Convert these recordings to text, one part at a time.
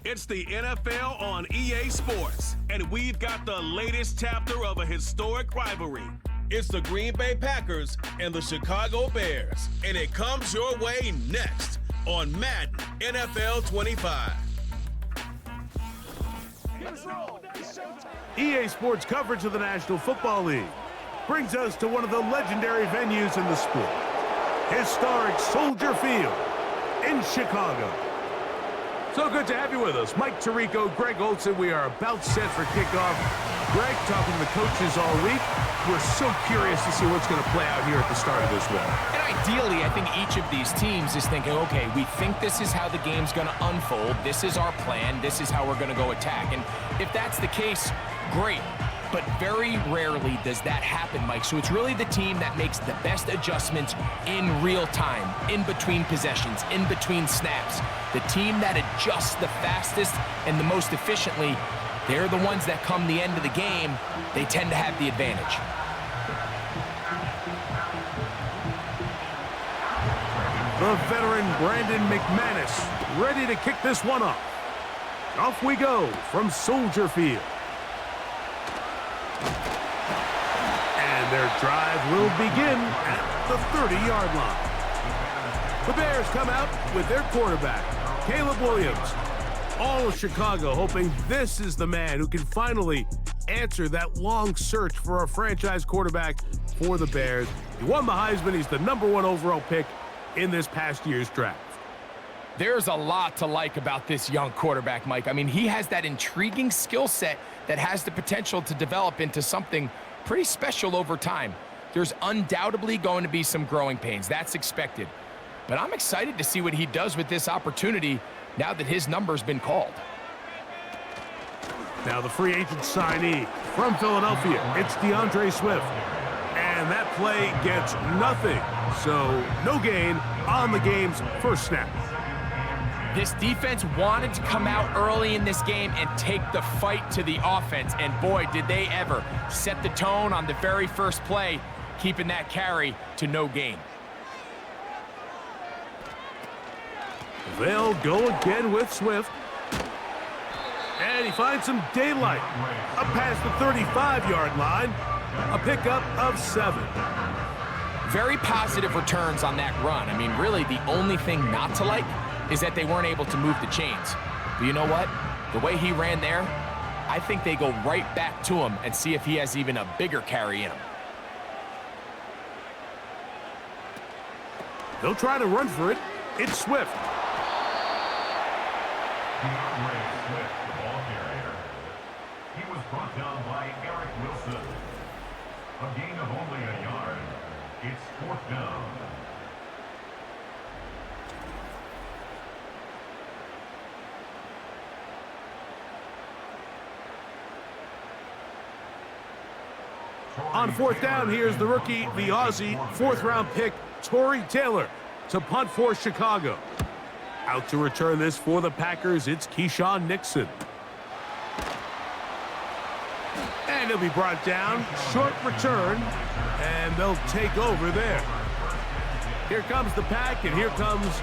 It's the NFL on EA Sports, and we've got the latest chapter of a historic rivalry. It's the Green Bay Packers and the Chicago Bears, and it comes your way next on Madden NFL 25. EA Sports coverage of the National Football League brings us to one of the legendary venues in the sport, historic Soldier Field in Chicago. So good to have you with us. Mike Tirico, Greg Olsen. We are about set for kickoff. Greg, talking to the coaches all week. We're so curious to see what's going to play out here at the start of this one. And ideally, I think each of these teams is thinking, okay, we think this is how the game's going to unfold. This is our plan. This is how we're going to go attack. And if that's the case, great. But very rarely does that happen, Mike. So it's really the team that makes the best adjustments in real time, in between possessions, in between snaps. The team that adjusts the fastest and the most efficiently, they're the ones that come the end of the game, they tend to have the advantage. The veteran Brandon McManus ready to kick this one off. Off we go from Soldier Field. And their drive will begin at the 30-yard line. The Bears come out with their quarterback, Caleb Williams. All of Chicago hoping this is the man who can finally answer that long search for a franchise quarterback for the Bears. He won the Heisman. He's the #1 overall pick in this past year's draft. There's a lot to like about this young quarterback, Mike. I mean, he has that intriguing skill set that has the potential to develop into something pretty special over time. There's undoubtedly going to be some growing pains. That's expected. But I'm excited to see what he does with this opportunity now that his number's been called. Now the free agent signee from Philadelphia, it's DeAndre Swift. And that play gets nothing. So no gain on the game's first snap. This defense wanted to come out early in this game and take the fight to the offense. And boy, did they ever set the tone on the very first play, keeping that carry to no gain. They'll go again with Swift. And he finds some daylight. Up past the 35-yard line. A pickup of 7. Very positive returns on that run. I mean, really, the only thing not to like is that they weren't able to move the chains. But you know what? The way he ran there, I think they go right back to him and see if he has even a bigger carry in him. They'll try to run for it. It's Swift. DeAndre Swift, the ball carrier. He was brought down by Eric Wilson. A gain of only a yard. It's 4th down. On 4th down, here's the rookie, the Aussie, 4th-round pick, Torrey Taylor, to punt for Chicago. Out to return this for the Packers, it's Keyshawn Nixon. And he'll be brought down, short return, and they'll take over there. Here comes the Pack, and here comes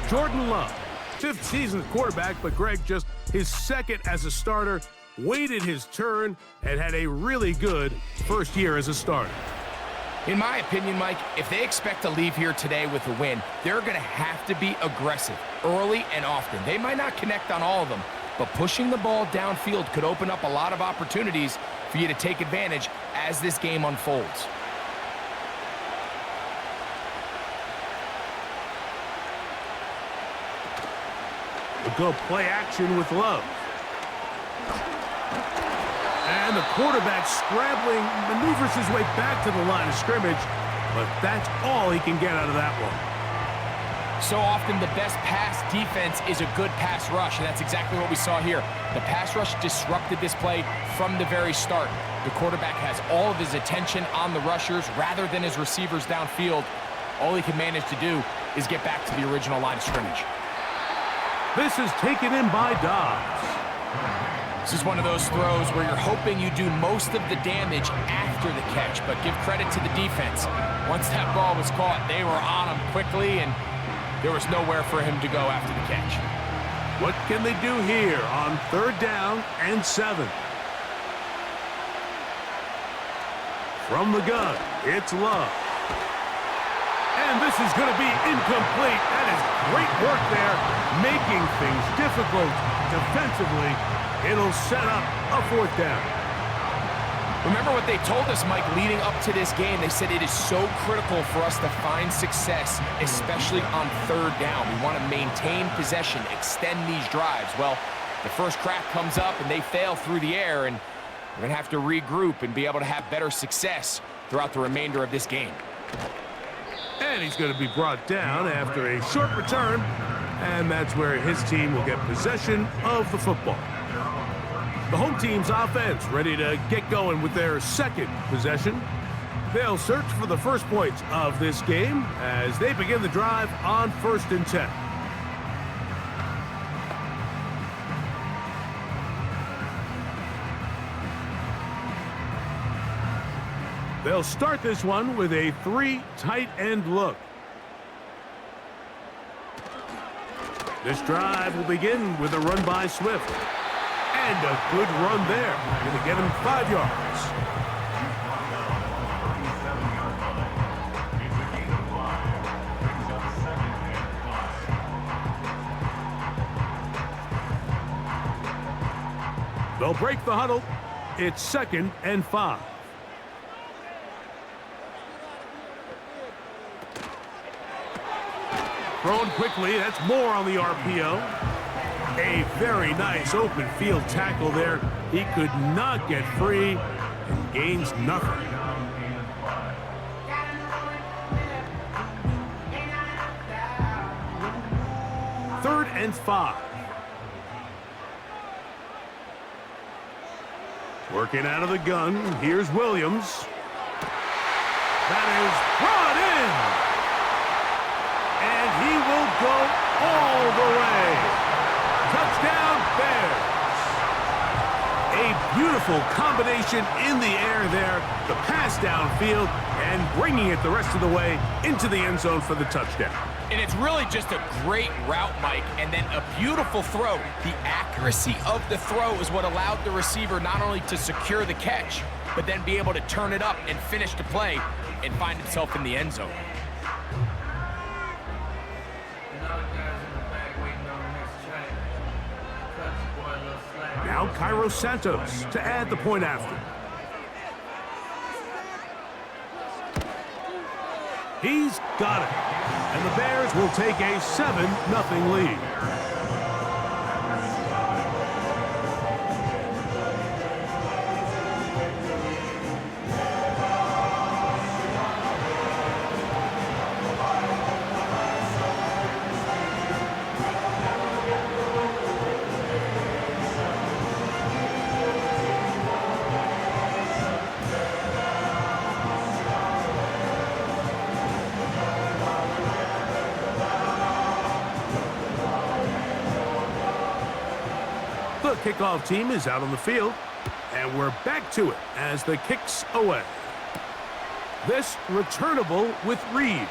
Jordan Love. 5th season quarterback, but Greg just his 2nd as a starter, waited his turn, and had a really good first year as a starter. In my opinion, Mike, if they expect to leave here today with a win, they're going to have to be aggressive early and often. They might not connect on all of them, but pushing the ball downfield could open up a lot of opportunities for you to take advantage as this game unfolds. We'll go play action with Love. And the quarterback scrambling, maneuvers his way back to the line of scrimmage, but that's all he can get out of that one. So often the best pass defense is a good pass rush, and that's exactly what we saw here. The pass rush disrupted this play from the very start. The quarterback has all of his attention on the rushers rather than his receivers downfield. All he can manage to do is get back to the original line of scrimmage. This is taken in by Dobbs. This is one of those throws where you're hoping you do most of the damage after the catch, but give credit to the defense. Once that ball was caught, they were on him quickly, and there was nowhere for him to go after the catch. What can they do here on 3rd down and 7? From the gun, it's Love. And this is going to be incomplete. That is great work there, making things difficult defensively. It'll set up a 4th down. Remember what they told us, Mike, leading up to this game. They said it is so critical for us to find success, especially on 3rd down. We want to maintain possession, extend these drives. Well, the first crack comes up and they fail through the air, and we're going to have to regroup and be able to have better success throughout the remainder of this game. And he's going to be brought down after a short return, and that's where his team will get possession of the football. The home team's offense ready to get going with their 2nd possession. They'll search for the first points of this game as they begin the drive on 1st and 10. They'll start this one with a 3 tight end look. This drive will begin with a run by Swift. And a good run there. Going to get him 5 yards. They'll break the huddle. It's 2nd and 5. Thrown quickly. That's more on the RPO. A very nice open field tackle there. He could not get free and gains nothing. Third and 5. Working out of the gun. Here's Williams. That is brought in. And he will go all the way. Touchdown, Bears. A beautiful combination in the air there. The pass downfield and bringing it the rest of the way into the end zone for the touchdown. And it's really just a great route, Mike, and then a beautiful throw. The accuracy of the throw is what allowed the receiver not only to secure the catch, but then be able to turn it up and finish the play and find himself in the end zone. Now Cairo Santos to add the point after. He's got it. And the Bears will take a 7-0 lead. The kickoff team is out on the field, and we're back to it as the kick's away. This returnable with Reed.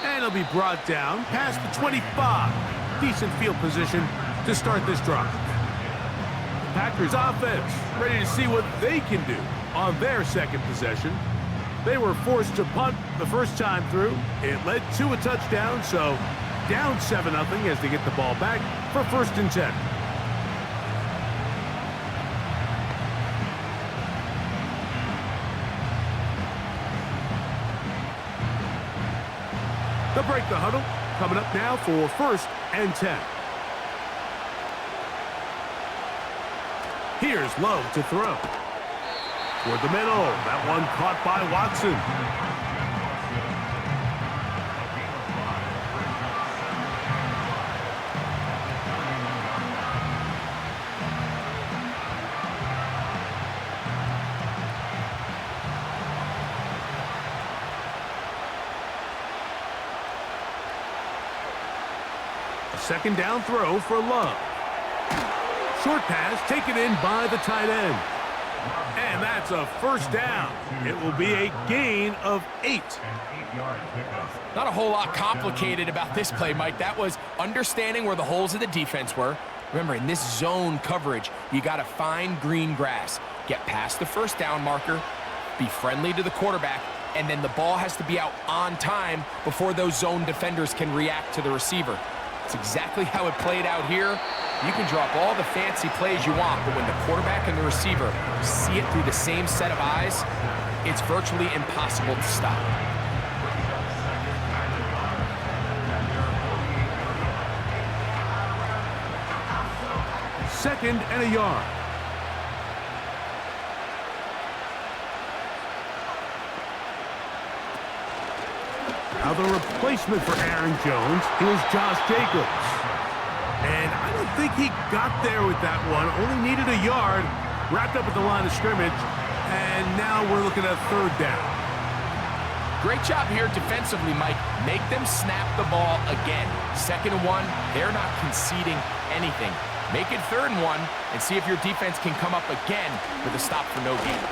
And he'll be brought down past the 25. Decent field position to start this drive. Packers offense ready to see what they can do on their 2nd possession. They were forced to punt the first time through. It led to a touchdown, so down 7-0 as they get the ball back for 1st and 10. They'll break the huddle. Coming up now for 1st and 10. Here's Love to throw. Toward the middle. That one caught by Watson. Second down throw for Love. Short pass taken in by the tight end. And that's a first down. It will be a gain of 8. Not a whole lot complicated about this play, Mike. That was understanding where the holes of the defense were. Remember, in this zone coverage, you got to find green grass, get past the first down marker, be friendly to the quarterback, and then the ball has to be out on time before those zone defenders can react to the receiver. It's exactly how it played out here. You can drop all the fancy plays you want, but when the quarterback and the receiver see it through the same set of eyes, it's virtually impossible to stop. Second and a yard. Now the replacement for Aaron Jones is Josh Jacobs. And I don't think he got there with that one. Only needed a yard, wrapped up at the line of scrimmage, and now we're looking at third down. Great job here defensively, Mike. Make them snap the ball again. 2nd and 1, they're not conceding anything. Make it 3rd and 1 and see if your defense can come up again with a stop for no gain.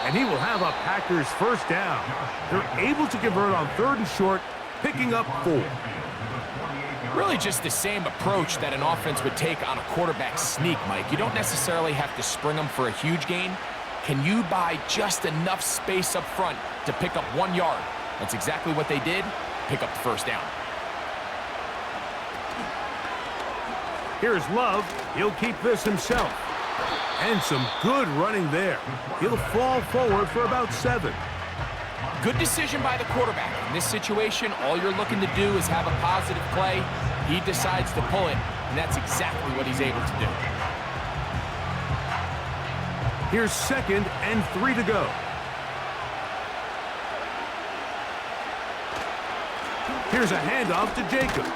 And he will have a Packers first down. They're able to convert on 3rd and short, picking up 4. Really just the same approach that an offense would take on a quarterback sneak, Mike. You don't necessarily have to spring them for a huge gain. Can you buy just enough space up front to pick up 1 yard? That's exactly what they did. Pick up the first down. Here's Love. He'll keep this himself. And some good running there. He'll fall forward for about 7. Good decision by the quarterback. In this situation, all you're looking to do is have a positive play. He decides to pull it, and that's exactly what he's able to do. Here's 2nd and 3 to go. Here's a handoff to Jacobs.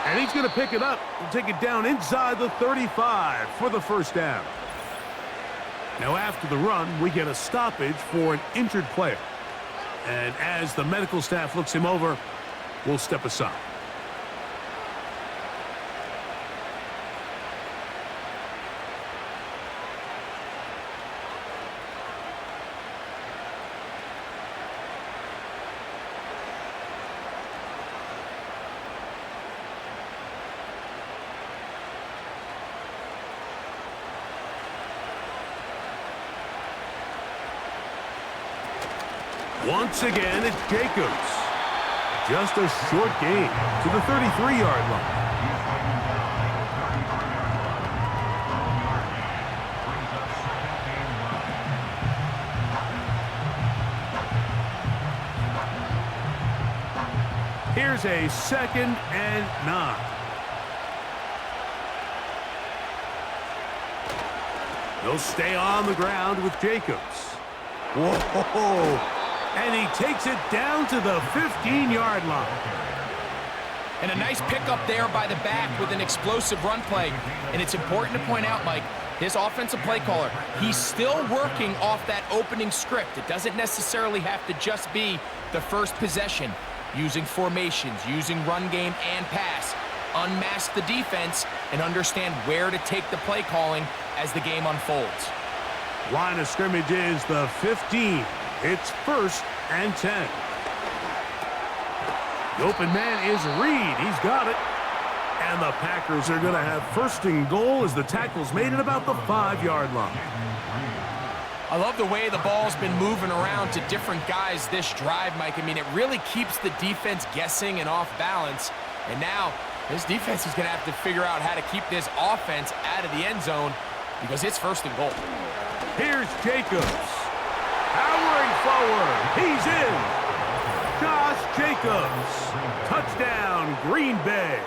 And he's going to pick it up and take it down inside the 35 for the first down. Now after the run, we get a stoppage for an injured player. And as the medical staff looks him over, we'll step aside. Once again, it's Jacobs. Just a short gain to the 33-yard line. Here's a 2nd and 9. They'll stay on the ground with Jacobs. Whoa! And he takes it down to the 15-yard line. And a nice pickup there by the back with an explosive run play. And it's important to point out, Mike, this offensive play caller, he's still working off that opening script. It doesn't necessarily have to just be the first possession. Using formations, using run game and pass. Unmask the defense and understand where to take the play calling as the game unfolds. Line of scrimmage is the 15. It's 1st and 10. The open man is Reed. He's got it. And the Packers are going to have 1st and goal as the tackle's made at about the 5-yard line. I love the way the ball's been moving around to different guys this drive, Mike. I mean, it really keeps the defense guessing and off balance. And now this defense is going to have to figure out how to keep this offense out of the end zone because it's 1st and goal. Here's Jacobs. Powering forward. He's in. Josh Jacobs. Touchdown, Green Bay.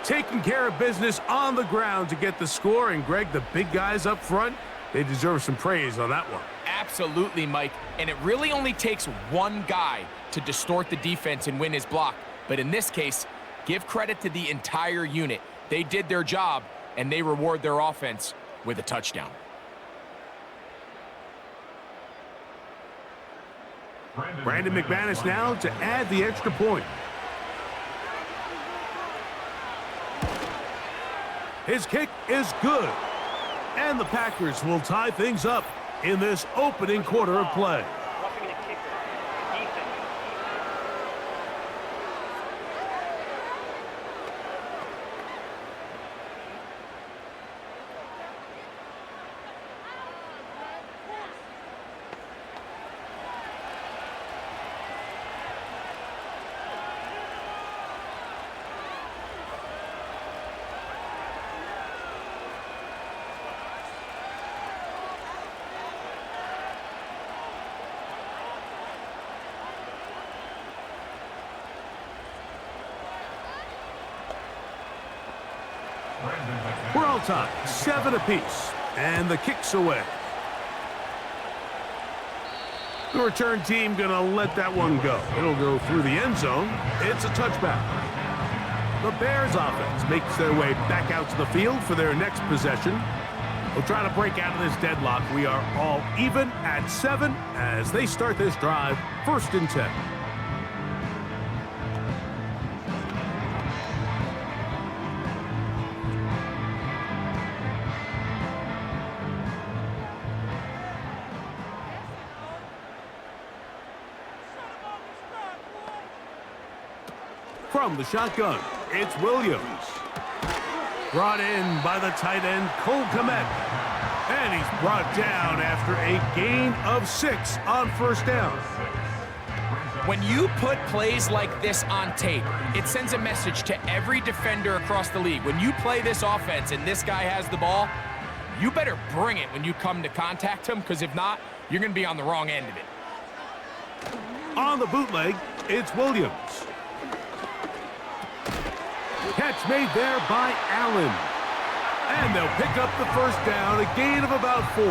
Taking care of business on the ground to get the score. And, Greg, the big guys up front, they deserve some praise on that one. Absolutely, Mike. And it really only takes one guy to distort the defense and win his block. But in this case, give credit to the entire unit. They did their job, and they reward their offense with a touchdown. Brandon McManus now to add the extra point. His kick is good. And the Packers will tie things up in this opening quarter of play. We're all tied, 7 apiece, and the kick's away. The return team gonna let that one go. It'll go through the end zone. It's a touchback. The Bears offense makes their way back out to the field for their next possession. They'll try to break out of this deadlock. We are all even at 7 as they start this drive, 1st and 10. From the shotgun, it's Williams. Brought in by the tight end, Cole Kmet. And he's brought down after a gain of 6 on 1st down. When you put plays like this on tape, it sends a message to every defender across the league. When you play this offense and this guy has the ball, you better bring it when you come to contact him, because if not, you're going to be on the wrong end of it. On the bootleg, it's Williams. Catch made there by Allen. And they'll pick up the 1st down, a gain of about 4.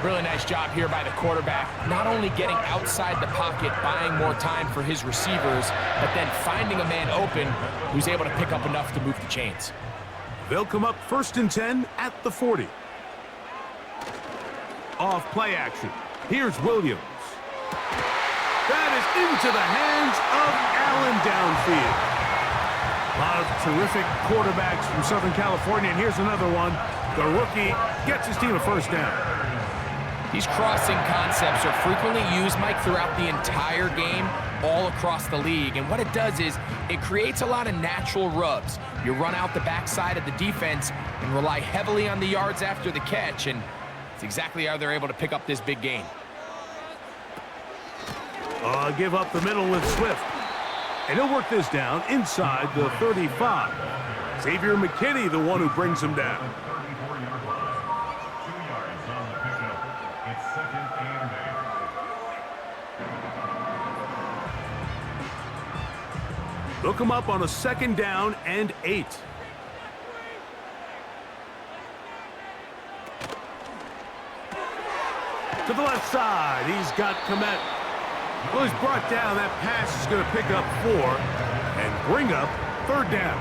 Really nice job here by the quarterback, not only getting outside the pocket, buying more time for his receivers, but then finding a man open who's able to pick up enough to move the chains. They'll come up 1st and 10 at the 40. Off play action. Here's Williams. That is into the hands of Allen downfield. A lot of terrific quarterbacks from Southern California, and here's another one. The rookie gets his team a 1st down. These crossing concepts are frequently used, Mike, throughout the entire game, all across the league. And what it does is it creates a lot of natural rubs. You run out the backside of the defense and rely heavily on the yards after the catch, and it's exactly how they're able to pick up this big gain. Give up the middle with Swift. And he'll work this down inside the 35. Xavier McKinney, the one who brings him down. 34-yard line. 2 yards on the pickup. It's 2nd and 8. They'll come up on a 2nd down and 8. To the left side, he's got Kmet. Well, he's brought down. That pass is going to pick up 4 and bring up 3rd down.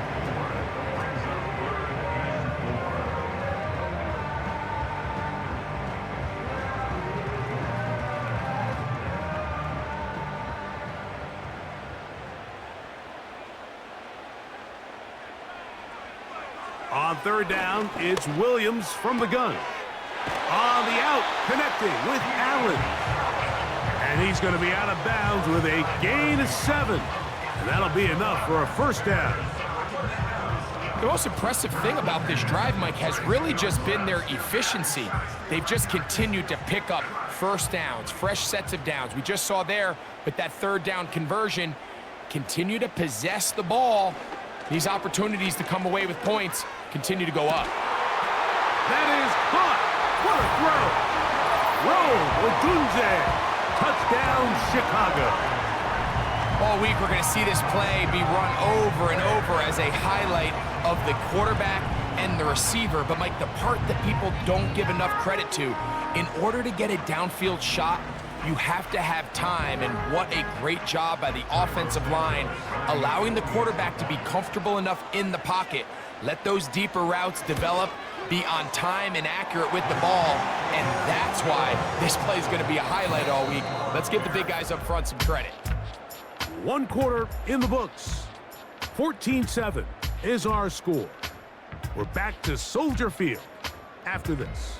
On 3rd down, it's Williams from the gun. On the out, connecting with Allen. And he's going to be out of bounds with a gain of 7. And that'll be enough for a 1st down. The most impressive thing about this drive, Mike, has really just been their efficiency. They've just continued to pick up 1st downs, fresh sets of downs. We just saw there with that 3rd down conversion, continue to possess the ball. These opportunities to come away with points continue to go up. That is caught. What a throw. Roll Odunze. Touchdown, Chicago. All week, we're going to see this play be run over and over as a highlight of the quarterback and the receiver. But, Mike, the part that people don't give enough credit to, in order to get a downfield shot, you have to have time. And what a great job by the offensive line, allowing the quarterback to be comfortable enough in the pocket. Let those deeper routes develop, be on time and accurate with the ball, and that's why this play is going to be a highlight all week. Let's give the big guys up front some credit. 1 quarter in the books. 14-7 is our score. We're back to Soldier Field after this.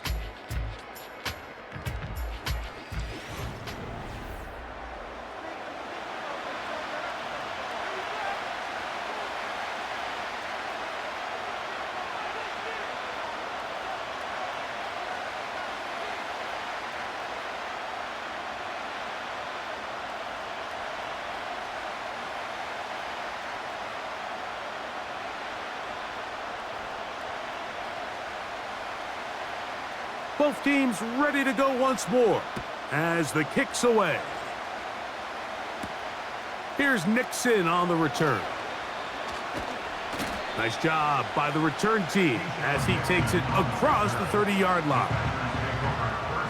Both teams ready to go once more as the kick's away. Here's Nixon on the return. Nice job by the return team as he takes it across the 30-yard line.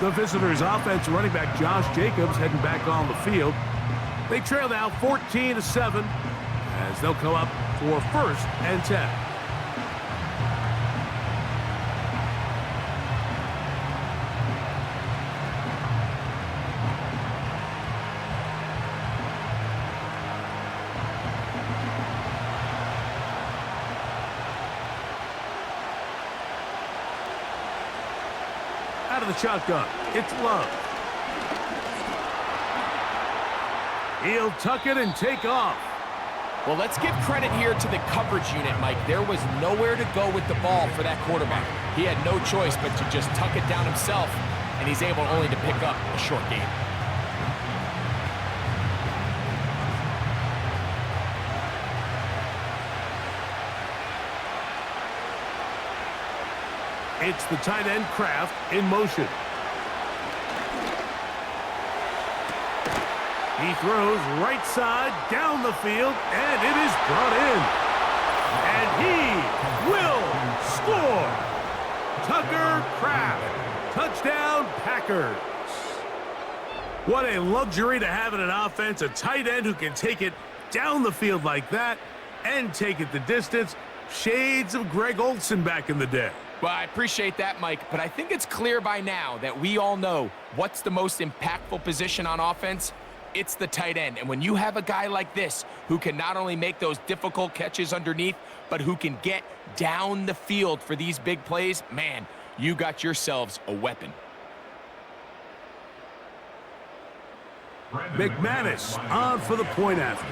The visitors' offense running back Josh Jacobs heading back on the field. They trail now 14-7 as they'll come up for 1st and 10. Out of the shotgun, it's Love. He'll tuck it and take off. Well, let's give credit here to the coverage unit, Mike. There was nowhere to go with the ball for that quarterback. He had no choice but to just tuck it down himself, and he's able only to pick up a short gain. It's the tight end Kraft in motion. He throws right side down the field, and it is brought in. And he will score. Tucker Kraft. Touchdown, Packers. What a luxury to have in an offense, a tight end who can take it down the field like that and take it the distance. Shades of Greg Olsen back in the day. Well, I appreciate that, Mike, but I think it's clear by now that we all know what's the most impactful position on offense. It's the tight end. And when you have a guy like this who can not only make those difficult catches underneath, but who can get down the field for these big plays, man, you got yourselves a weapon. McManus on for the point after.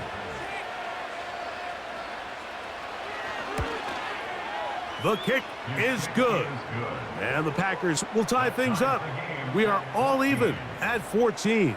The kick is good. And the Packers will tie things up. We are all even at 14.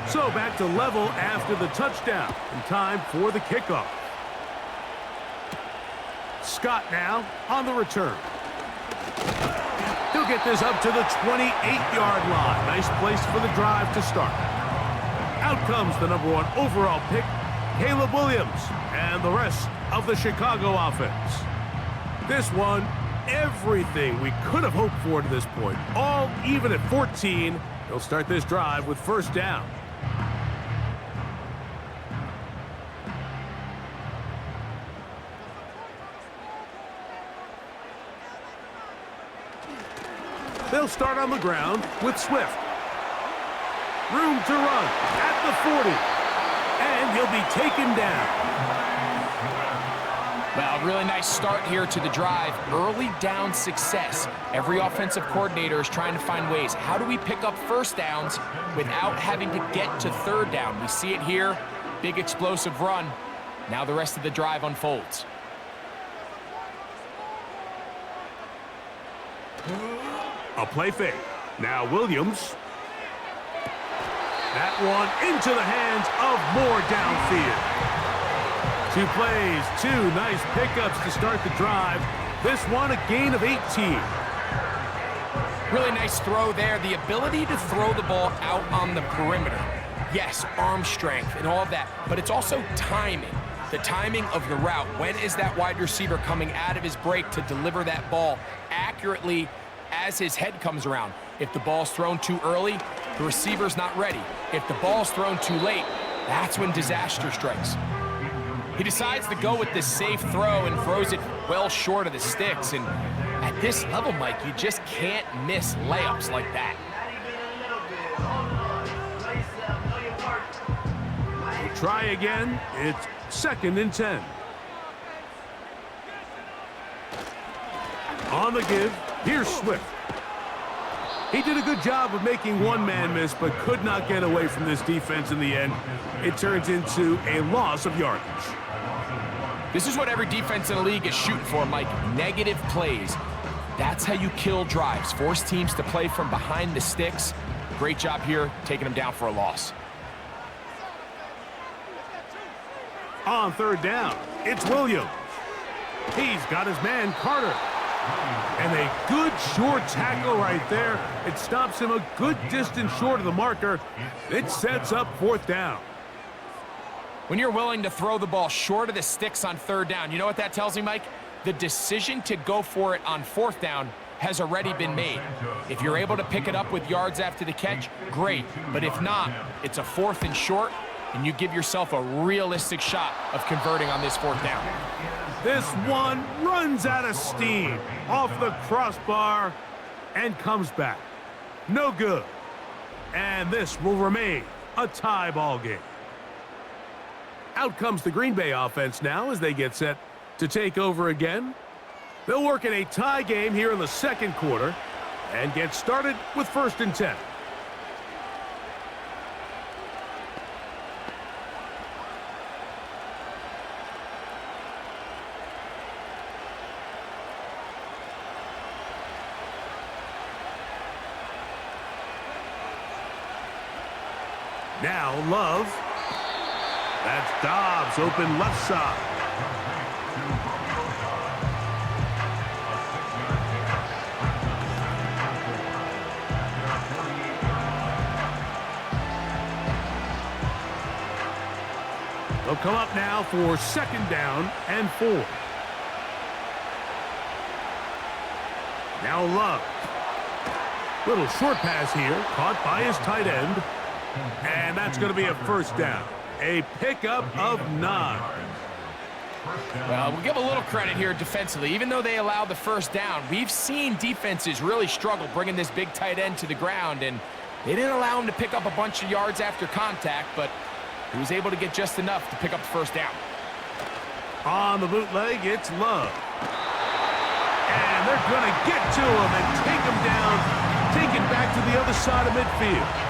So back to level after the touchdown. And time for the kickoff. Scott now on the return. He'll get this up to the 28-yard line. Nice place for the drive to start. Out comes the #1 overall pick, Caleb Williams, and the rest of the Chicago offense. This one, everything we could have hoped for to this point. All even at 14. They'll start this drive with 1st down. They'll start on the ground with Swift. Room to run at the 40. And he'll be taken down. Well, really nice start here to the drive. Early down success. Every offensive coordinator is trying to find ways. How do we pick up 1st downs without having to get to 3rd down? We see it here. Big explosive run. Now the rest of the drive unfolds. A play fake. Now Williams. That one into the hands of Moore downfield. 2 plays, 2 nice pickups to start the drive. This one a gain of 18. Really nice throw there. The ability to throw the ball out on the perimeter. Yes, arm strength and all of that, but it's also timing. The timing of the route. When is that wide receiver coming out of his break to deliver that ball accurately as his head comes around? If the ball's thrown too early, the receiver's not ready. If the ball's thrown too late, that's when disaster strikes. He decides to go with this safe throw and throws it well short of the sticks. And at this level, Mike, you just can't miss layups like that. Try again. It's 2nd and 10. On the give, here's Swift. He did a good job of making one man miss, but could not get away from this defense in the end. It turns into a loss of yardage. This is what every defense in the league is shooting for, Mike. Negative plays. That's how you kill drives. Force teams to play from behind the sticks. Great job here, taking them down for a loss. On 3rd down, it's Williams. He's got his man, Carter. And a good short tackle right there. It stops him a good distance short of the marker. It sets up 4th down. When you're willing to throw the ball short of the sticks on 3rd down, you know what that tells me, Mike? The decision to go for it on 4th down has already been made. If you're able to pick it up with yards after the catch, great. But if not, it's a 4th and short, and you give yourself a realistic shot of converting on this 4th down. This one runs out of steam off the crossbar and comes back. No good. And this will remain a tie ball game. Out comes the Green Bay offense now as they get set to take over again. They'll work in a tie game here in the 2nd quarter and get started with 1st and 10. Now Love. That's Dobbs open left side. They'll come up now for 2nd down and 4. Now Love. Little short pass here, caught by his tight end. And that's going to be a 1st down. A pickup of 9. Well, we'll give a little credit here defensively. Even though they allowed the 1st down, we've seen defenses really struggle bringing this big tight end to the ground, and they didn't allow him to pick up a bunch of yards after contact, but he was able to get just enough to pick up the 1st down. On the bootleg, it's Love. And they're going to get to him and take him down, take it back to the other side of midfield.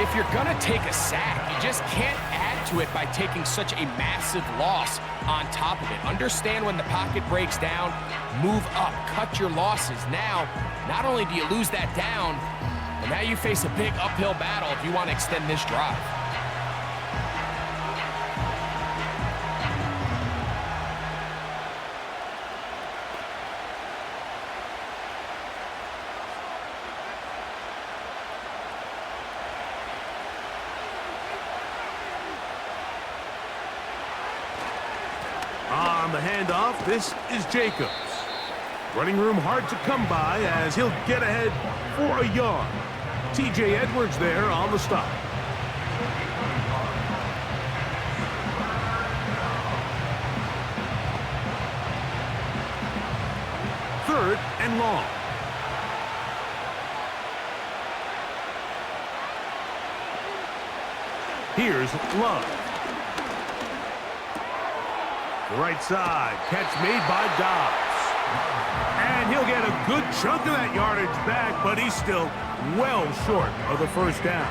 If you're going to take a sack, you just can't add to it by taking such a massive loss on top of it. Understand when the pocket breaks down, move up, cut your losses. Now, not only do you lose that down, but now you face a big uphill battle if you want to extend this drive. On the handoff, this is Jacobs. Running room hard to come by as he'll get ahead for a yard. TJ Edwards there on the stop. Third and long. Here's Love. The right side, catch made by Dobbs. And he'll get a good chunk of that yardage back, but he's still well short of the 1st down.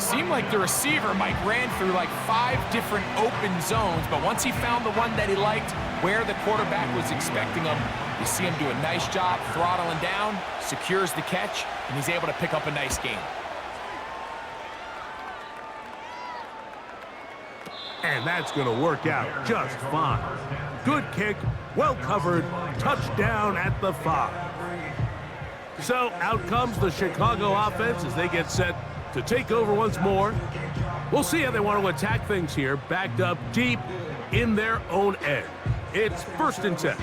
Seemed like the receiver, Mike, ran through like 5 different open zones, but once he found the one that he liked, where the quarterback was expecting him, you see him do a nice job throttling down, secures the catch, and he's able to pick up a nice gain. And that's going to work out just fine. Good kick, well covered, touchdown at the 5. So out comes the Chicago offense as they get set to take over once more. We'll see how they want to attack things here, backed up deep in their own end. It's 1st and 10.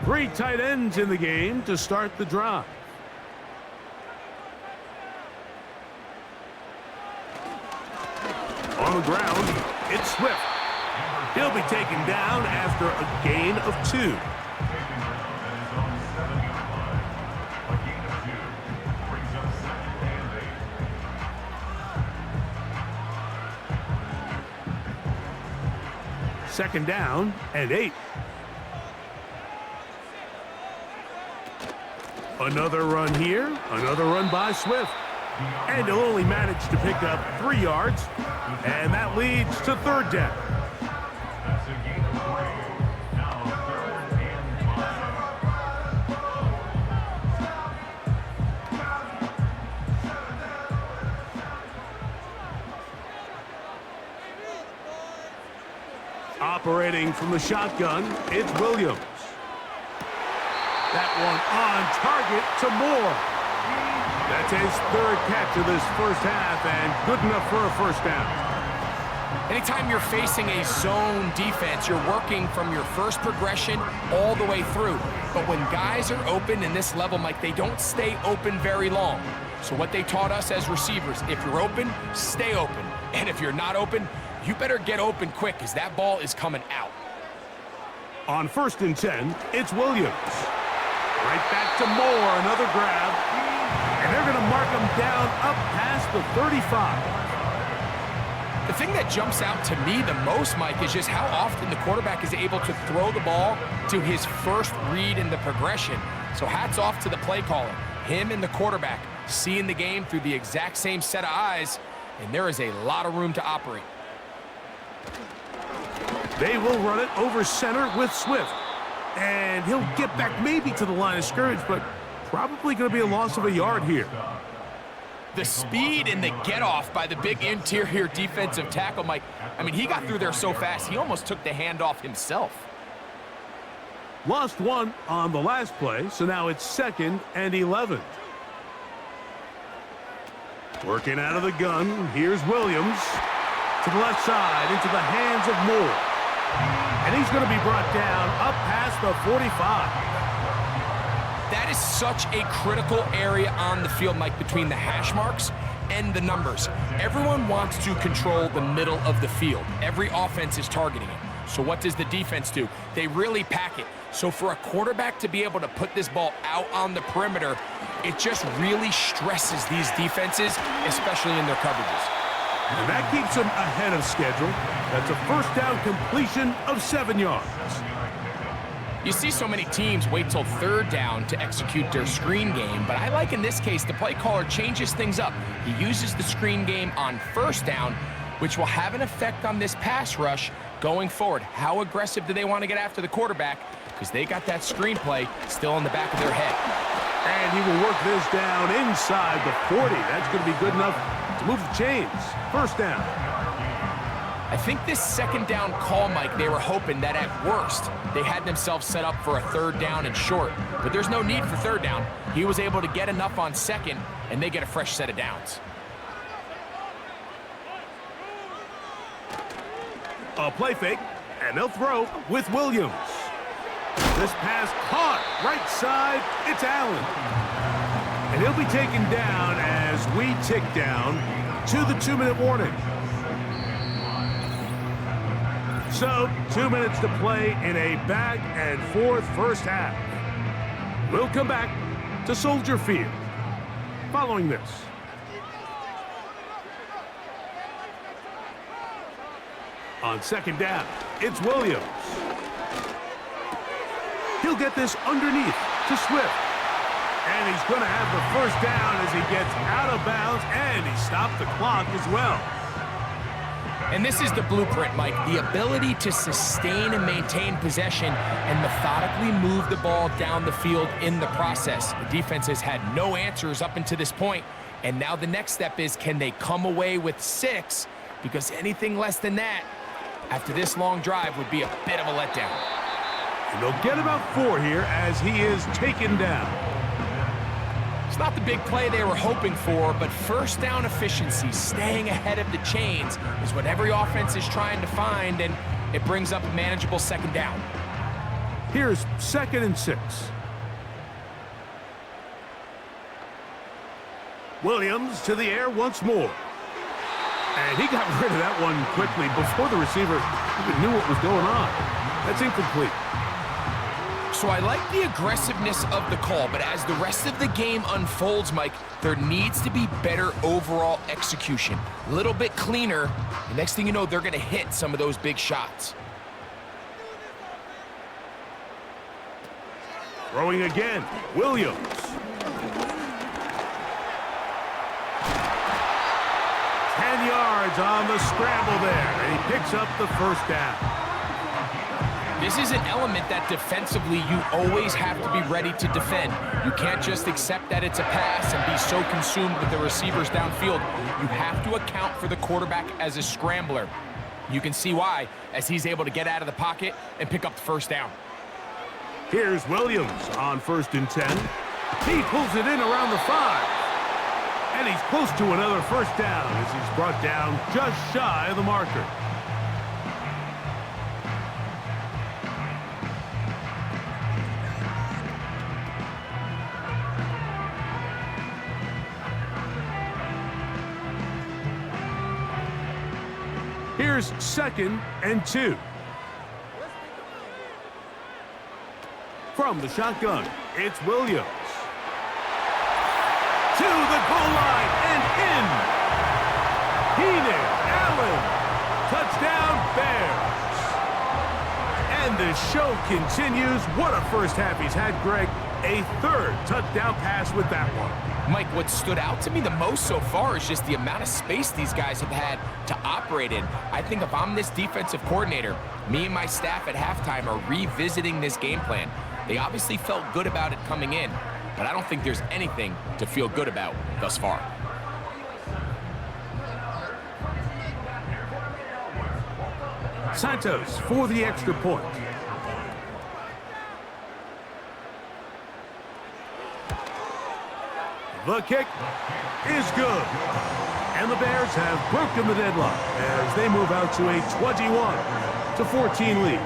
Three tight ends in the game to start the drive. On the ground, it's Swift. He'll be taken down after a gain of 2. Second down and 8. Another run here, another run by Swift. And he'll only manage to pick up 3 yards, and that leads to third down. That's a gain of 3. Now 3rd and 5. Operating from the shotgun, it's Williams. That one on target to Moore. That's his 3rd catch of this first half, and good enough for a first down. Anytime you're facing a zone defense, you're working from your first progression all the way through. But when guys are open in this level, Mike, they don't stay open very long. So what they taught us as receivers, if you're open, stay open. And if you're not open, you better get open quick, because that ball is coming out. On 1st and 10, it's Williams. Right back to Moore, another grab. And they're going to mark him down up past the 35. The thing that jumps out to me the most, Mike, is just how often the quarterback is able to throw the ball to his first read in the progression. So hats off to the play caller. Him and the quarterback seeing the game through the exact same set of eyes, and there is a lot of room to operate. They will run it over center with Swift. And he'll get back maybe to the line of scrimmage, but probably going to be a loss of a yard here. The speed and the get-off by the big interior defensive tackle, Mike. I mean, he got through there so fast, he almost took the handoff himself. Lost 1 on the last play, so now it's 2nd and 11. Working out of the gun, here's Williams. To the left side, into the hands of Moore. And he's going to be brought down up past the 45. That is such a critical area on the field, Mike, between the hash marks and the numbers. Everyone wants to control the middle of the field. Every offense is targeting it. So what does the defense do? They really pack it. So for a quarterback to be able to put this ball out on the perimeter, it just really stresses these defenses, especially in their coverages. And that keeps him ahead of schedule. That's a first down completion of 7 yards. You see so many teams wait till 3rd down to execute their screen game, but I like in this case the play caller changes things up. He uses the screen game on 1st down, which will have an effect on this pass rush going forward. How aggressive do they want to get after the quarterback? Because they got that screen play still in the back of their head. And he will work this down inside the 40. That's going to be good enough to move the chains. First down. I think this 2nd down call, Mike, they were hoping that at worst they had themselves set up for a 3rd down and short. But there's no need for 3rd down. He was able to get enough on 2nd, and they get a fresh set of downs. A play fake, and they'll throw with Williams. This pass caught right side. It's Allen. And he'll be taken down as we tick down to the 2-minute warning. So, 2 minutes to play in a back-and-forth first half. We'll come back to Soldier Field following this. On 2nd down, it's Williams. He'll get this underneath to Swift. And he's going to have the first down as he gets out of bounds, and he stopped the clock as well. And this is the blueprint, Mike. The ability to sustain and maintain possession and methodically move the ball down the field in the process. The defense has had no answers up until this point, and now the next step is, can they come away with 6? Because anything less than that, after this long drive, would be a bit of a letdown. And they'll get about 4 here as he is taken down. It's not the big play they were hoping for, but first down efficiency, staying ahead of the chains, is what every offense is trying to find, and it brings up a manageable 2nd down. Here's 2nd and 6. Williams to the air once more. And he got rid of that one quickly before the receiver even knew what was going on. That's incomplete. So I like the aggressiveness of the call, but as the rest of the game unfolds, Mike, there needs to be better overall execution. A little bit cleaner. The next thing you know, they're going to hit some of those big shots. Throwing again, Williams. 10 yards on the scramble there, and he picks up the first down. This is an element that defensively you always have to be ready to defend. You can't just accept that it's a pass and be so consumed with the receivers downfield. You have to account for the quarterback as a scrambler. You can see why, as he's able to get out of the pocket and pick up the first down. Here's Williams on 1st and 10. He pulls it in around the 5. And he's close to another first down as he's brought down just shy of the marker. Here's 2nd and 2. From the shotgun, it's Williams. To the goal line and in. Keenan Allen. Touchdown, Bears. And the show continues. What a first half he's had, Greg. A 3rd touchdown pass with that one. Mike, what stood out to me the most so far is just the amount of space these guys have had to operate in. I think if I'm this defensive coordinator, me and my staff at halftime are revisiting this game plan. They obviously felt good about it coming in, but I don't think there's anything to feel good about thus far. Santos for the extra point. The kick is good. And the Bears have broken the deadlock as they move out to a 21-14 lead.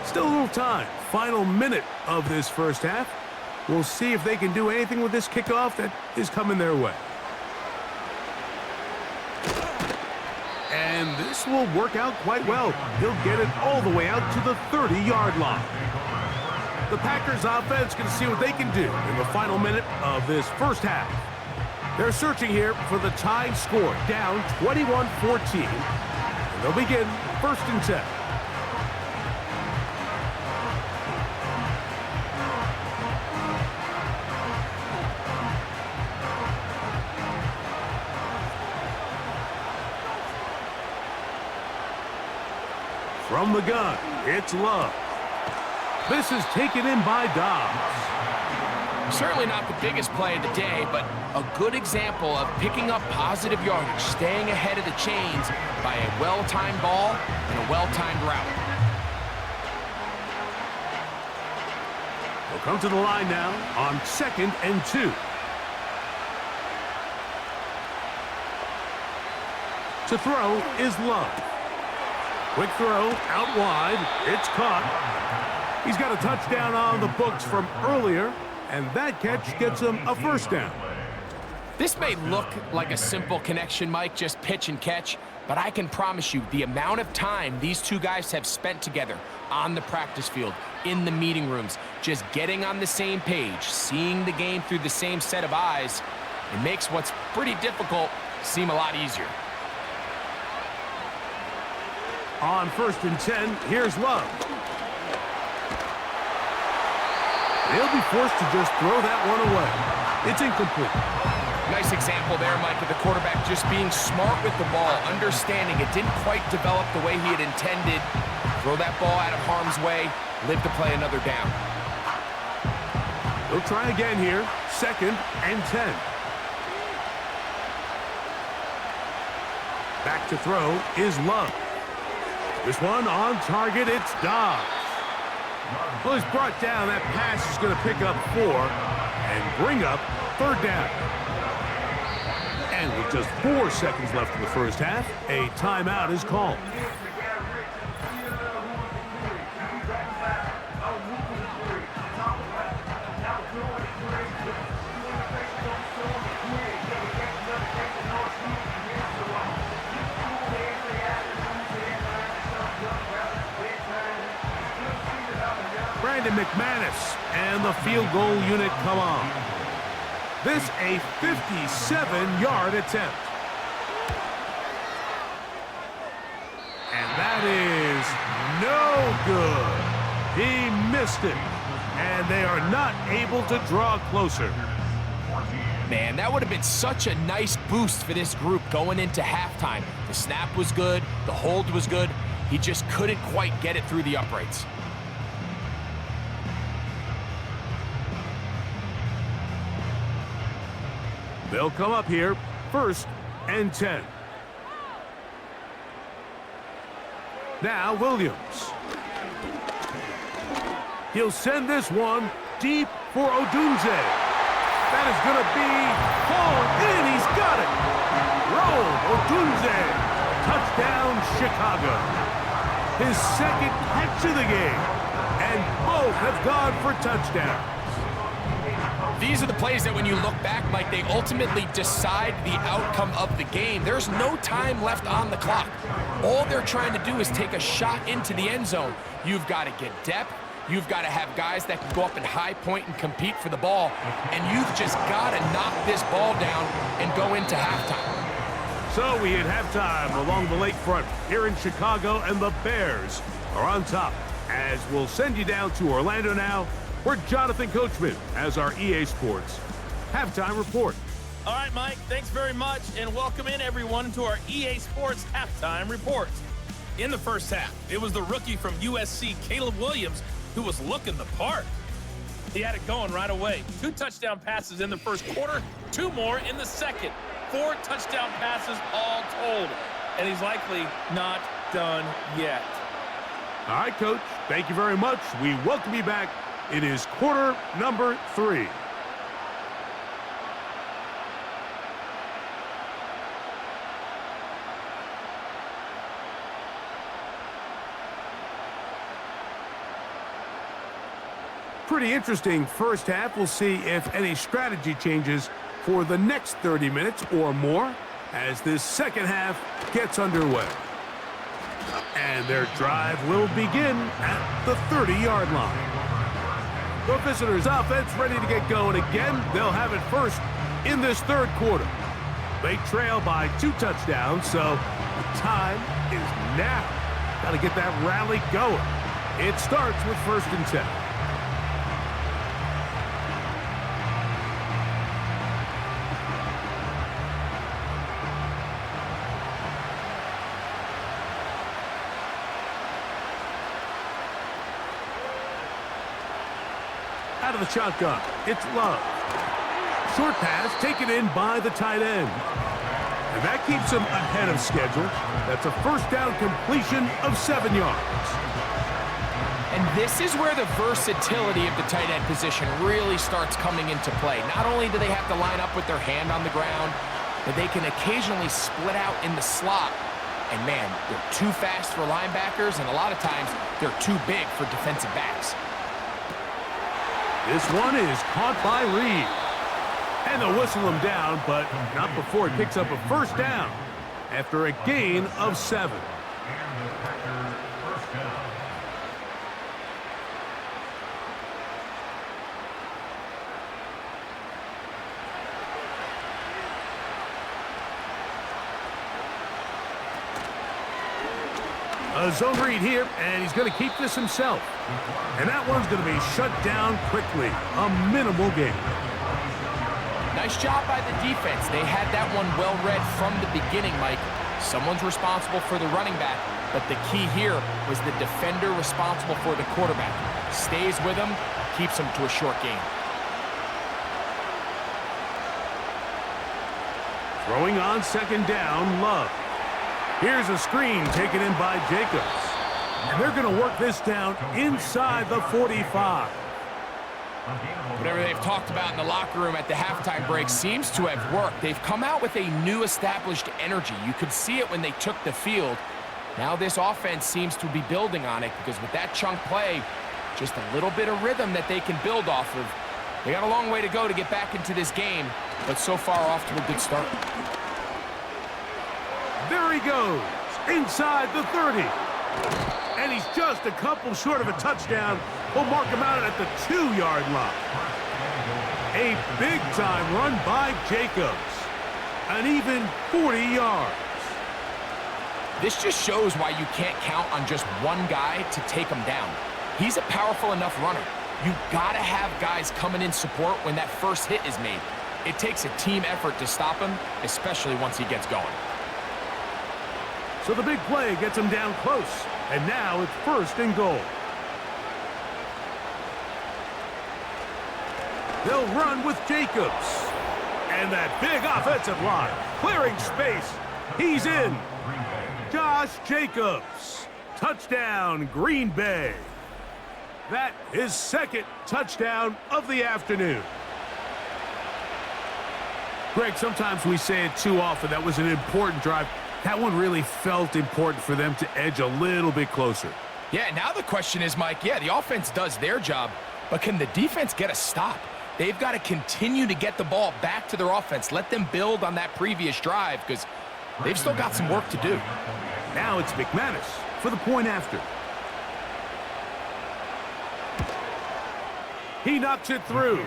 Still a little time. Final minute of this first half. We'll see if they can do anything with this kickoff that is coming their way. And this will work out quite well. He'll get it all the way out to the 30-yard line. The Packers offense can see what they can do in the final minute of this first half. They're searching here for the tying score, down 21-14. And they'll begin 1st and 10. From the gun, it's Love. This is taken in by Dobbs. Certainly not the biggest play of the day, but a good example of picking up positive yardage, staying ahead of the chains by a well-timed ball and a well-timed route. They'll come to the line now on 2nd and 2. To throw is Love. Quick throw, out wide, it's caught. He's got a touchdown on the books from earlier, and that catch gets him a first down. This may look like a simple connection, Mike, just pitch and catch, but I can promise you the amount of time these two guys have spent together on the practice field, in the meeting rooms, just getting on the same page, seeing the game through the same set of eyes, it makes what's pretty difficult seem a lot easier. On 1st and 10, here's Love. They'll be forced to just throw that one away. It's incomplete. Nice example there, Mike, of the quarterback just being smart with the ball, understanding it didn't quite develop the way he had intended. Throw that ball out of harm's way, live to play another down. They'll try again here, 2nd and 10. Back to throw is Love. This one on target, it's Dobbs. Well, he's brought down. That pass is going to pick up 4 and bring up 3rd down. And with just 4 seconds left in the first half, a timeout is called. McManus and the field goal unit come on. This a 57-yard attempt. And that is no good. He missed it. And they are not able to draw closer. Man, that would have been such a nice boost for this group going into halftime. The snap was good. The hold was good. He just couldn't quite get it through the uprights. They'll come up here, 1st and 10. Now Williams. He'll send this one deep for Odunze. That is going to be hauled in. He's got it. Roll, Odunze. Touchdown, Chicago. His 2nd catch of the game. And both have gone for touchdowns. These are the plays that when you look back, Mike, they ultimately decide the outcome of the game. There's no time left on the clock. All they're trying to do is take a shot into the end zone. You've got to get depth. You've got to have guys that can go up and high point and compete for the ball. And you've just got to knock this ball down and go into halftime. So we hit halftime along the lakefront here in Chicago, and the Bears are on top. As we'll send you down to Orlando now, we're Jonathan Coachman as our EA Sports halftime report. All right, Mike, thanks very much, and welcome in everyone to our EA Sports halftime report. In the first half, it was the rookie from USC, Caleb Williams, who was looking the part. He had it going right away. 2 touchdown passes in the first quarter, 2 more in the second. 4 touchdown passes all told, and he's likely not done yet. All right, Coach, thank you very much. We welcome you back. It is quarter number 3. Pretty interesting first half. We'll see if any strategy changes for the next 30 minutes or more as this second half gets underway. And their drive will begin at the 30-yard line. The visitors' offense ready to get going again. They'll have it first in this 3rd quarter. They trail by 2 touchdowns, so the time is now. Got to get that rally going. It starts with 1st and 10. Out of the shotgun, it's Love. Short pass taken in by the tight end. And that keeps him ahead of schedule. That's a 1st down completion of 7 yards. And this is where the versatility of the tight end position really starts coming into play. Not only do they have to line up with their hand on the ground, but they can occasionally split out in the slot. And man, they're too fast for linebackers, and a lot of times they're too big for defensive backs. This one is caught by Reed. And they'll whistle him down, but not before he picks up a 1st down after a gain of 7. A zone read here, and he's going to keep this himself. And that one's going to be shut down quickly. A minimal gain. Nice job by the defense. They had that one well read from the beginning, Mike. Someone's responsible for the running back, but the key here was the defender responsible for the quarterback. Stays with him, keeps him to a short gain. Throwing on 2nd down, Love. Here's a screen taken in by Jacobs. And they're going to work this down inside the 45. Whatever they've talked about in the locker room at the halftime break seems to have worked. They've come out with a new established energy. You could see it when they took the field. Now this offense seems to be building on it because with that chunk play, just a little bit of rhythm that they can build off of. They got a long way to go to get back into this game, but so far off to a good start. There he goes, inside the 30. And he's just a couple short of a touchdown. We'll mark him out at the 2-yard line. A big-time run by Jacobs. An even 40 yards. This just shows why you can't count on just one guy to take him down. He's a powerful enough runner. You gotta have guys coming in support when that first hit is made. It takes a team effort to stop him, especially once he gets going. So the big play gets him down close. And now it's 1st and goal. They'll run with Jacobs. And that big offensive line, clearing space. He's in. Josh Jacobs. Touchdown, Green Bay. That is 2nd touchdown of the afternoon. Greg, sometimes we say it too often. That was an important drive. That one really felt important for them to edge a little bit closer. Yeah, now the question is, Mike, yeah, the offense does their job, but can the defense get a stop? They've got to continue to get the ball back to their offense. Let them build on that previous drive because they've still got some work to do. Now it's McManus for the point after. He knocks it through.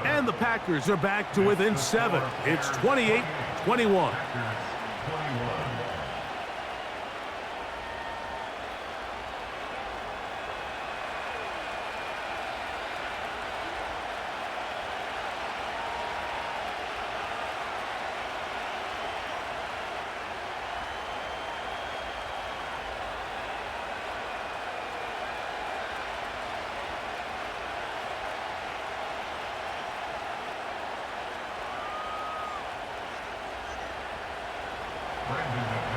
And the Packers are back to within 7. It's 28-21.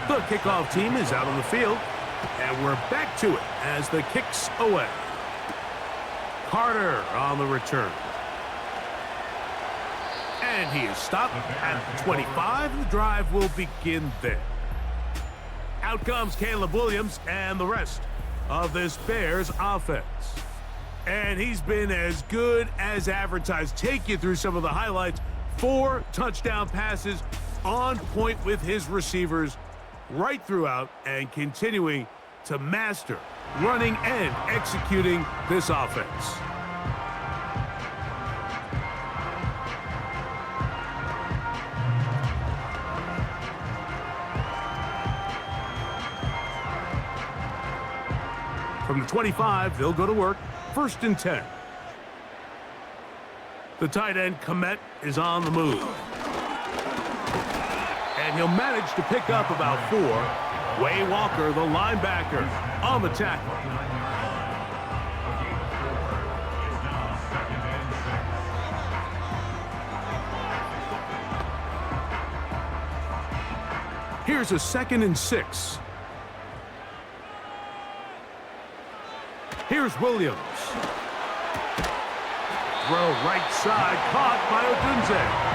The kickoff team is out on the field, and we're back to it as the kick's away. Carter on the return. And he is stopped at the 25. The drive will begin there. Out comes Caleb Williams and the rest of this Bears offense. And he's been as good as advertised. Take you through some of the highlights. 4 touchdown passes on point with his receivers right throughout and continuing to master running and executing this offense. From the 25, they'll go to work. 1st and 10. The tight end, Komet, is on the move. And he'll manage to pick up about 4. Way Walker, the linebacker, on the tackle. Here's a 2nd and 6. Here's Williams. Throw right side, caught by Odunze.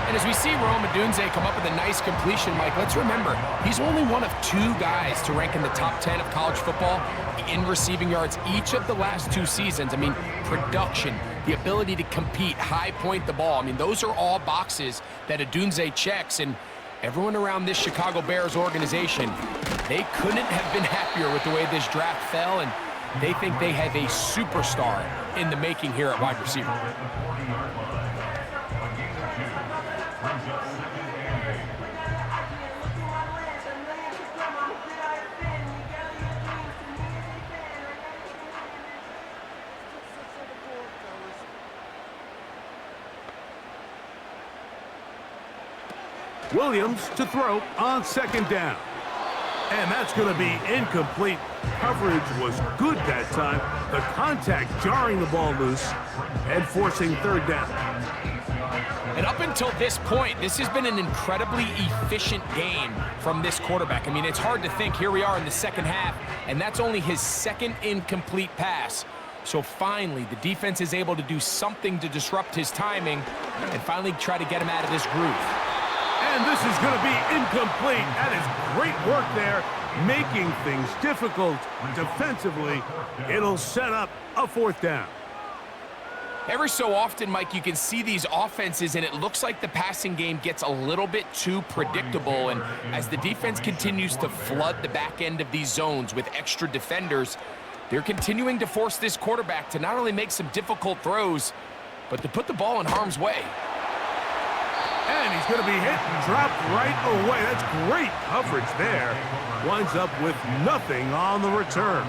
And as we see Rome Odunze come up with a nice completion, Mike, let's remember, he's only one of 2 guys to rank in the top 10 of college football in receiving yards each of the last 2 seasons. I mean, production, the ability to compete, high point the ball. I mean, those are all boxes that Odunze checks, and everyone around this Chicago Bears organization, they couldn't have been happier with the way this draft fell, and they think they have a superstar in the making here at wide receiver. Williams to throw on 2nd down. And that's going to be incomplete. Coverage was good that time. The contact jarring the ball loose and forcing 3rd down. And up until this point, this has been an incredibly efficient game from this quarterback. I mean, it's hard to think. Here we are in the second half, and that's only his second incomplete pass. So finally, the defense is able to do something to disrupt his timing and finally try to get him out of this groove. And this is going to be incomplete. That is great work there, making things difficult defensively. It'll set up a fourth down. Every so often, Mike, you can see these offenses, and it looks like the passing game gets a little bit too predictable. And as the defense continues to flood the back end of these zones with extra defenders, they're continuing to force this quarterback to not only make some difficult throws, but to put the ball in harm's way. And he's going to be hit and dropped right away. That's great coverage there. Winds up with nothing on the return.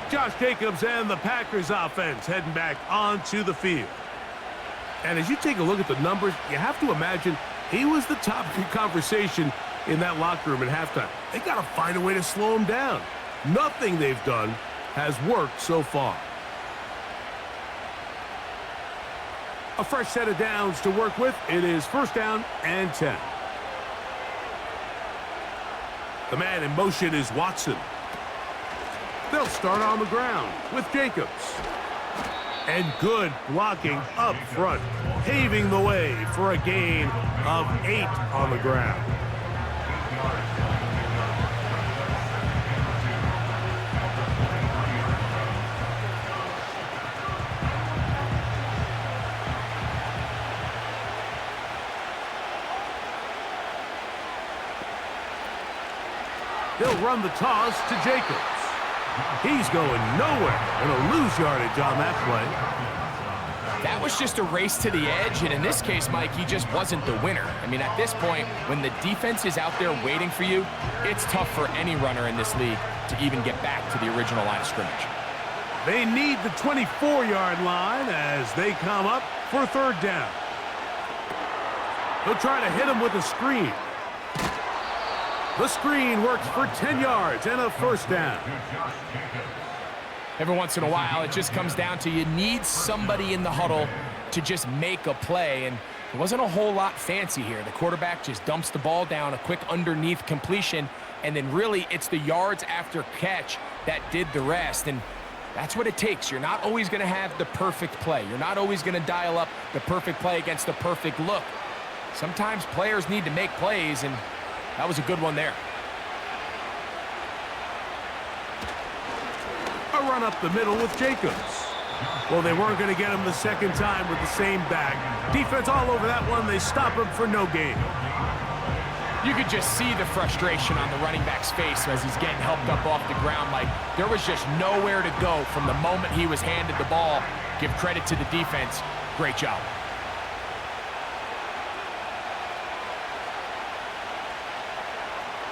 Josh Jacobs and the Packers offense heading back onto the field. And as you take a look at the numbers, you have to imagine he was the topic of conversation in that locker room at halftime. They got to find a way to slow him down. Nothing they've done has worked so far. A fresh set of downs to work with. It is first down and 10. The man in motion is Watson. They'll start on the ground with Jacobs. And good blocking up front, paving the way for a gain of 8 on the ground. They'll run the toss to Jacobs. He's going nowhere. Going to lose yardage on that play. That was just a race to the edge, and in this case, Mike, he just wasn't the winner. I mean, at this point, when the defense is out there waiting for you, it's tough for any runner in this league to even get back to the original line of scrimmage. They need the 24-yard line as they come up for third down. They'll try to hit him with a screen. The screen works for 10 yards and a first down. Every once in a while, it just comes down to you need somebody in the huddle to just make a play, and there wasn't a whole lot fancy here. The quarterback just dumps the ball down, a quick underneath completion, and then really it's the yards after catch that did the rest, and that's what it takes. You're not always going to have the perfect play. You're not always going to dial up the perfect play against the perfect look. Sometimes players need to make plays, and that was a good one there. A run up the middle with Jacobs. Well, they weren't going to get him the second time with the same back. Defense all over that one. They stop him for no gain. You could just see the frustration on the running back's face as he's getting helped up off the ground. Like, there was just nowhere to go from the moment he was handed the ball. Give credit to the defense. Great job.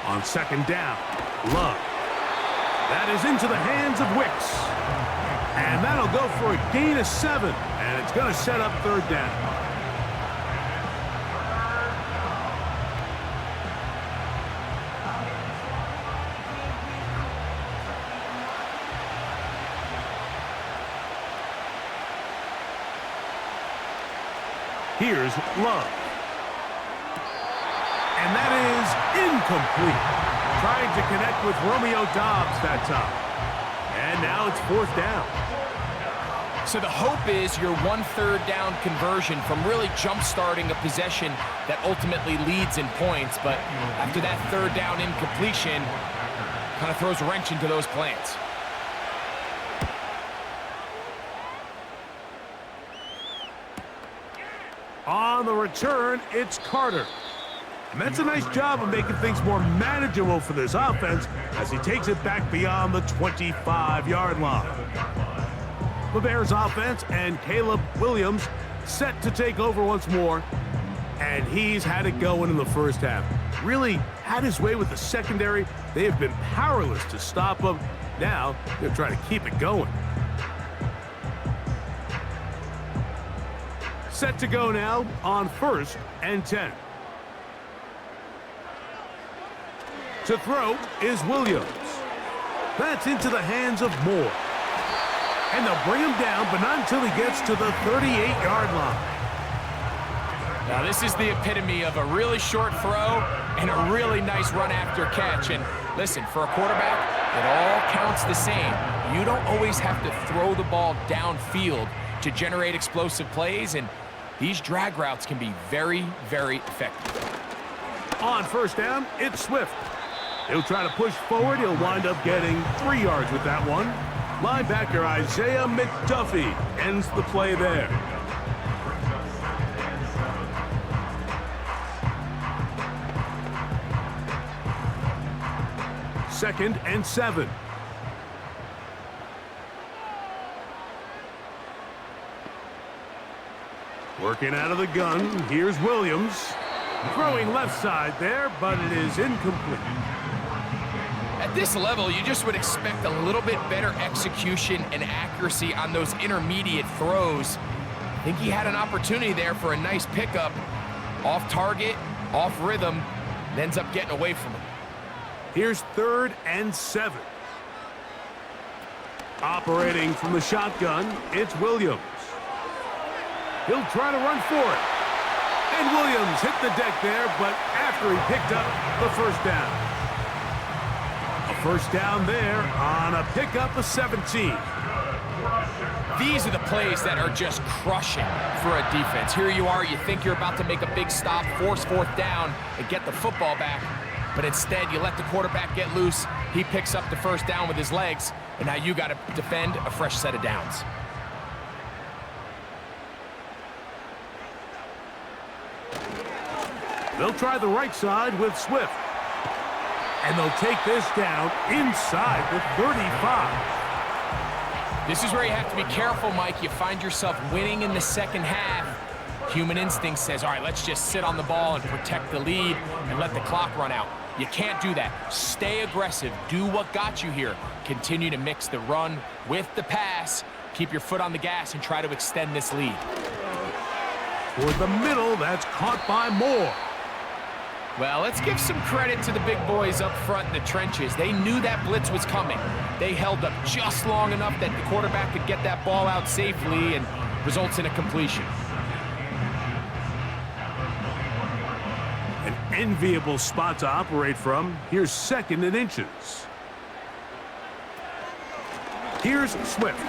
On second down, Love. That is into the hands of Wicks. And that'll go for a gain of 7. And it's going to set up third down. Here's Love. And that is incomplete. Trying to connect with Romeo Doubs that time. And now it's fourth down. So the hope is your 1/3 down conversion from really jump-starting a possession that ultimately leads in points. But after that third down incompletion, kind of throws a wrench into those plans. On the return, it's Carter. And that's a nice job of making things more manageable for this offense as he takes it back beyond the 25-yard line. The Bears offense and Caleb Williams set to take over once more. And he's had it going in the first half. Really had his way with the secondary. They have been powerless to stop him. Now they're trying to keep it going. Set to go now on first and 10. To throw is Williams. That's into the hands of Moore. And they'll bring him down, but not until he gets to the 38-yard line. Now, this is the epitome of a really short throw and a really nice run after catch. And listen, for a quarterback, it all counts the same. You don't always have to throw the ball downfield to generate explosive plays, and these drag routes can be very, very effective. On first down, it's Swift. He'll try to push forward. He'll wind up getting 3 yards with that one. Linebacker Isaiah McDuffie ends the play there. Second and 7. Working out of the gun, here's Williams. Throwing left side there, but it is incomplete. At this level, you just would expect a little bit better execution and accuracy on those intermediate throws. I think he had an opportunity there for a nice pickup. Off target, off rhythm, and ends up getting away from him. Here's 3rd and 7. Operating from the shotgun, it's Williams. He'll try to run for it. And Williams hit the deck there, but after he picked up the first down. A first down there on a pickup of 17. These are the plays that are just crushing for a defense. Here you are, you think you're about to make a big stop, force 4th down, and get the football back. But instead, you let the quarterback get loose. He picks up the first down with his legs, and now you got to defend a fresh set of downs. They'll try the right side with Swift. And they'll take this down inside the 35. This is where you have to be careful, Mike. You find yourself winning in the second half. Human instinct says, all right, let's just sit on the ball and protect the lead and let the clock run out. You can't do that. Stay aggressive. Do what got you here. Continue to mix the run with the pass. Keep your foot on the gas and try to extend this lead. Toward the middle, that's caught by Moore. Well, let's give some credit to the big boys up front in the trenches. They knew that blitz was coming. They held up just long enough that the quarterback could get that ball out safely and results in a completion. An enviable spot to operate from. Here's 2nd and inches. Here's Swift.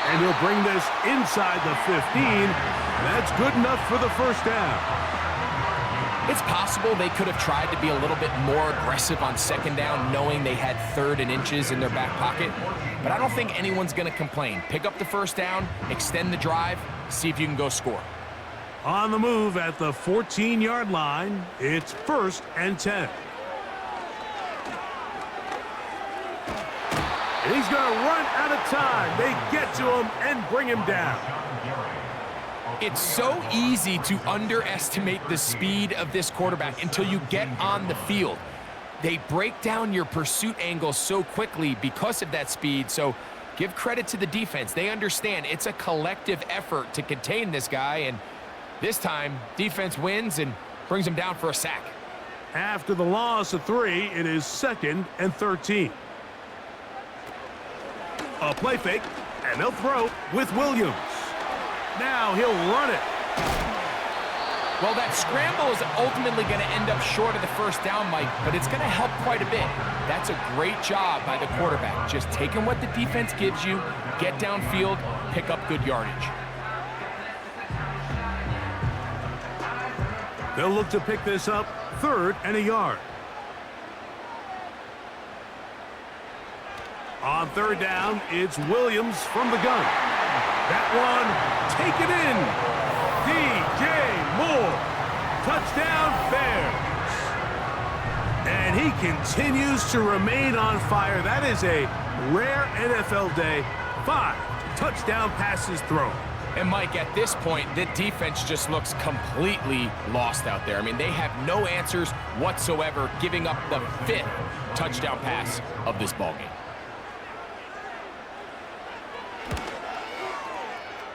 And he'll bring this inside the 15. That's good enough for the first down. It's possible they could have tried to be a little bit more aggressive on 2nd down, knowing they had 3rd and inches in their back pocket. But I don't think anyone's going to complain. Pick up the first down, extend the drive, see if you can go score. On the move at the 14-yard line, it's 1st and 10. And he's going to run out of time. They get to him and bring him down. It's so easy to underestimate the speed of this quarterback until you get on the field. They break down your pursuit angle so quickly because of that speed, so give credit to the defense. They understand it's a collective effort to contain this guy, and this time, defense wins and brings him down for a sack. After the loss of 3, it is 2nd and 13. A play fake, and they'll throw with Williams. Now he'll run it. Well, that scramble is ultimately going to end up short of the first down, Mike, but it's going to help quite a bit. That's a great job by the quarterback. Just taking what the defense gives you, get downfield, pick up good yardage. They'll look to pick this up 3rd and a yard. On 3rd down, it's Williams from the gun. That one, taken in. DJ Moore. Touchdown Bears. And he continues to remain on fire. That is a rare NFL day. 5 touchdown passes thrown. And Mike, at this point, the defense just looks completely lost out there. I mean, they have no answers whatsoever, giving up the 5th touchdown pass of this ballgame.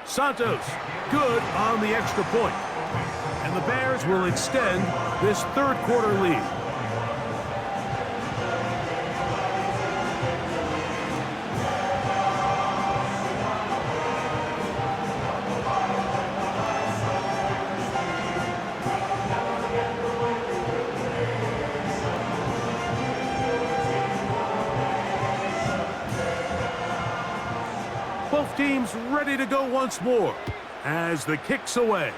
Santos, good on the extra point. And the Bears will extend this 3rd quarter lead. Both teams ready to go once more as the kick's away.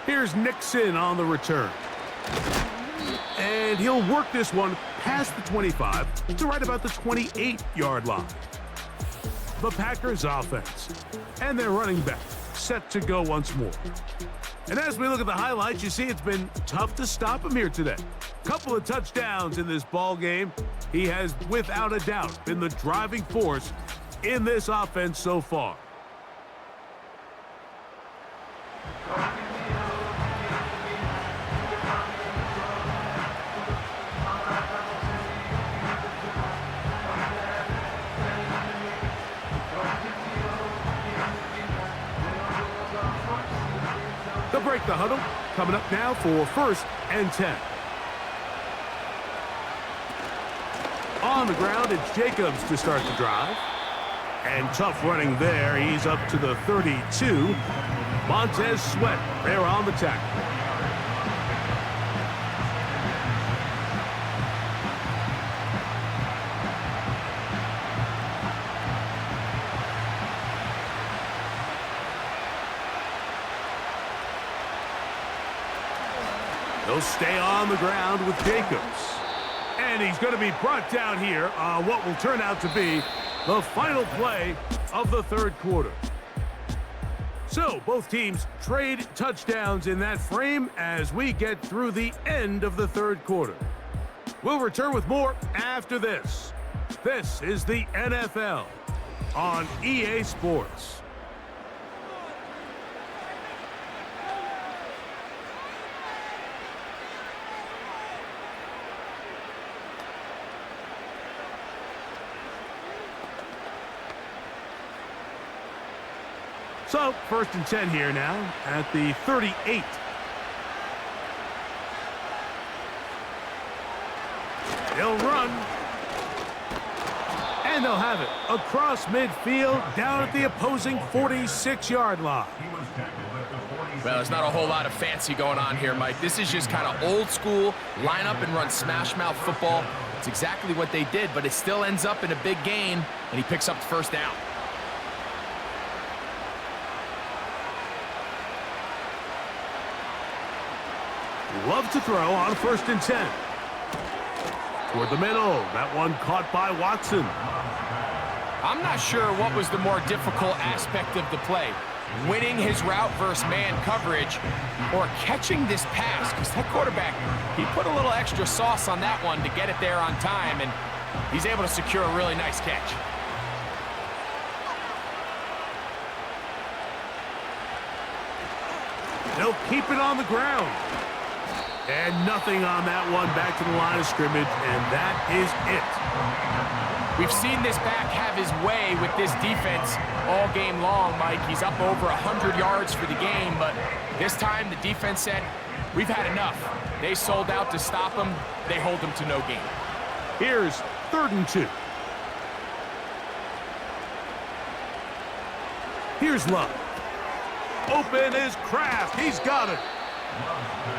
Here's Nixon on the return. And he'll work this one past the 25 to right about the 28-yard line. The Packers offense and their running back set to go once more. And as we look at the highlights, you see it's been tough to stop him here today. Couple of touchdowns in this ball game. He has, without a doubt, been the driving force in this offense so far. They'll break the huddle. Coming up now for 1st and 10. On the ground, it's Jacobs to start the drive. And tough running there. He's up to the 32. Montez Sweat there on the tackle. He'll stay on the ground with Jacobs. And he's going to be brought down here on what will turn out to be the final play of the 3rd quarter. So both teams trade touchdowns in that frame as we get through the end of the 3rd quarter. We'll return with more after this. This is the NFL on EA Sports. So, 1st and 10 here now at the 38. They'll run. And they'll have it across midfield down at the opposing 46-yard line. Well, there's not a whole lot of fancy going on here, Mike. This is just kind of old school, line up and run smash mouth football. It's exactly what they did, but it still ends up in a big gain, and he picks up the 1st down. Love to throw on 1st and 10. Toward the middle. That one caught by Watson. I'm not sure what was the more difficult aspect of the play. Winning his route versus man coverage or catching this pass, because that quarterback, he put a little extra sauce on that one to get it there on time, and he's able to secure a really nice catch. They'll keep it on the ground. And nothing on that one, back to the line of scrimmage, and that is it. We've seen this back have his way with this defense all game long, Mike. He's up over 100 yards for the game, but this time the defense said, we've had enough. They sold out to stop him. They hold him to no gain. Here's 3rd and 2. Here's Love. Open is Kraft. He's got it.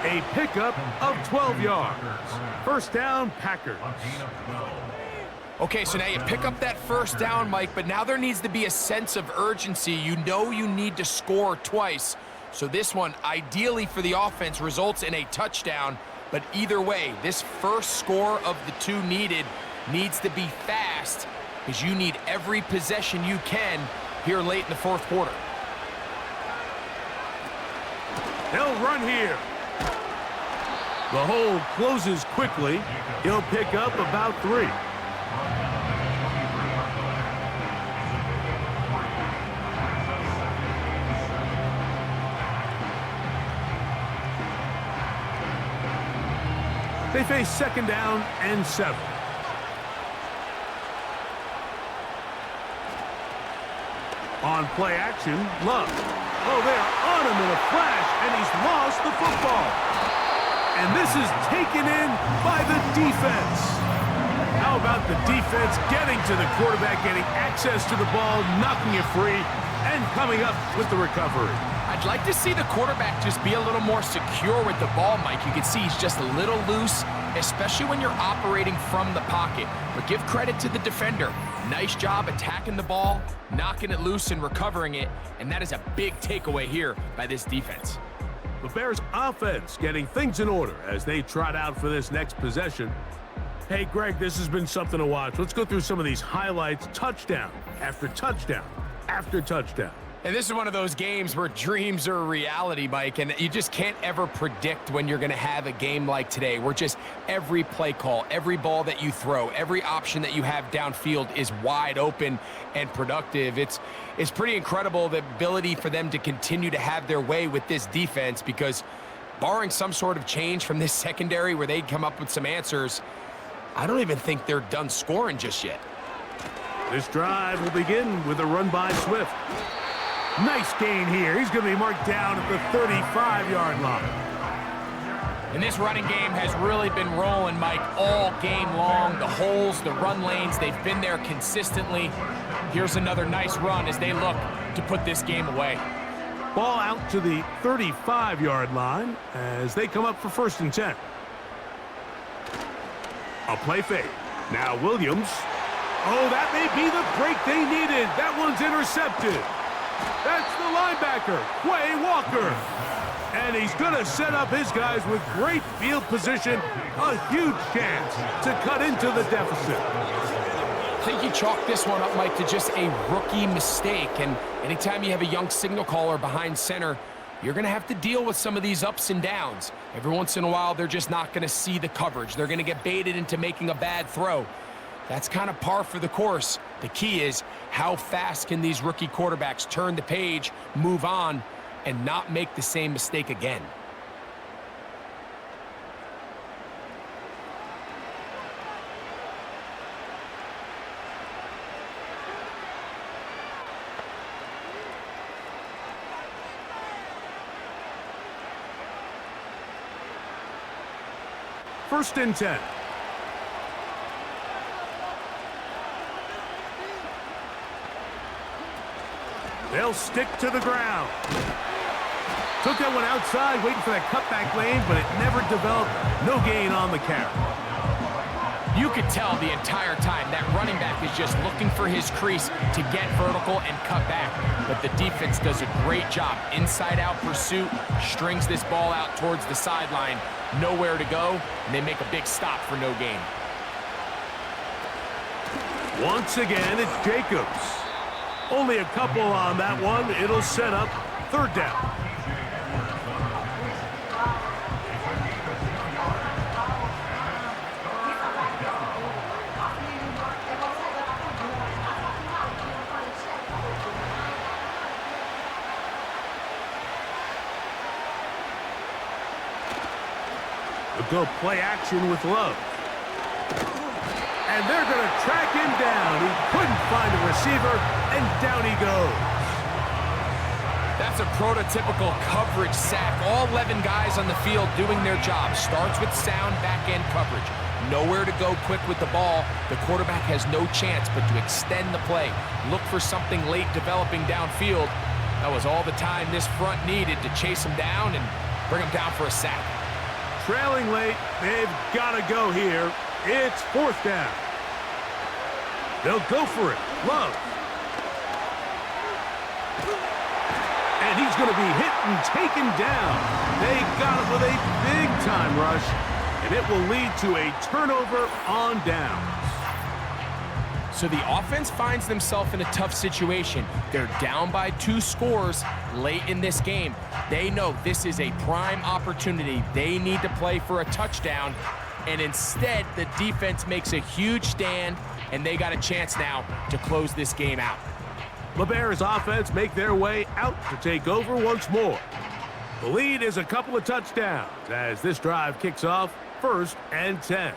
A pickup of 12 yards. 1st down, Packers. Okay, so now you pick up that 1st down, Mike, but now there needs to be a sense of urgency. You know you need to score twice. So this one, ideally for the offense, results in a touchdown. But either way, this first score of the 2 needed needs to be fast because you need every possession you can here late in the 4th quarter. They'll run here. The hole closes quickly. He'll pick up about 3. They face 2nd down and 7. On play action, Love. Oh, they're on him in a flash, and he's lost the football. And this is taken in by the defense. How about the defense getting to the quarterback, getting access to the ball, knocking it free, and coming up with the recovery? I I'd like to see the quarterback just be a little more secure with the ball, Mike. You can see he's just a little loose, especially when you're operating from the pocket. But give credit to the defender. Nice job attacking the ball, knocking it loose and recovering it, and that is a big takeaway here by this defense. The Bears offense getting things in order as they trot out for this next possession. Hey, Greg, this has been something to watch. Let's go through some of these highlights. Touchdown after touchdown after touchdown. And this is one of those games where dreams are a reality, Mike, and you just can't ever predict when you're going to have a game like today, where just every play call, every ball that you throw, every option that you have downfield is wide open and productive. It's pretty incredible, the ability for them to continue to have their way with this defense, because barring some sort of change from this secondary where they'd come up with some answers, I don't even think they're done scoring just yet. This drive will begin with a run by Swift. Nice gain here. He's going to be marked down at the 35-yard line. And this running game has really been rolling, Mike, all game long. The holes, the run lanes, they've been there consistently. Here's another nice run as they look to put this game away. Ball out to the 35-yard line as they come up for 1st and 10. A play fake. Now Williams. Oh, that may be the break they needed. That one's intercepted. That's the linebacker, Quay Walker. And he's going to set up his guys with great field position. A huge chance to cut into the deficit. I think you chalk this one up, Mike, to just a rookie mistake. And anytime you have a young signal caller behind center, you're going to have to deal with some of these ups and downs. Every once in a while, they're just not going to see the coverage. They're going to get baited into making a bad throw. That's kind of par for the course. The key is, how fast can these rookie quarterbacks turn the page, move on, and not make the same mistake again? First and 10. They'll stick to the ground. Took that one outside, waiting for that cutback lane, but it never developed. No gain on the carry. You could tell the entire time that running back is just looking for his crease to get vertical and cut back. But the defense does a great job. Inside-out pursuit, strings this ball out towards the sideline. Nowhere to go, and they make a big stop for no gain. Once again, it's Jacobs. Only a couple on that one. It'll set up 3rd down. They'll go play action with Love. And they're going to track him down. He couldn't find a receiver, and down he goes. That's a prototypical coverage sack. All 11 guys on the field doing their job. Starts with sound back-end coverage. Nowhere to go quick with the ball. The quarterback has no chance but to extend the play. Look for something late developing downfield. That was all the time this front needed to chase him down and bring him down for a sack. Trailing late, they've got to go here. It's 4th down. They'll go for it. Love. And he's going to be hit and taken down. They got it with a big-time rush, and it will lead to a turnover on downs. So the offense finds themselves in a tough situation. They're down by 2 scores late in this game. They know this is a prime opportunity. They need to play for a touchdown. And instead, the defense makes a huge stand, and they got a chance now to close this game out. The Bears offense make their way out to take over once more. The lead is a couple of touchdowns as this drive kicks off 1st and 10.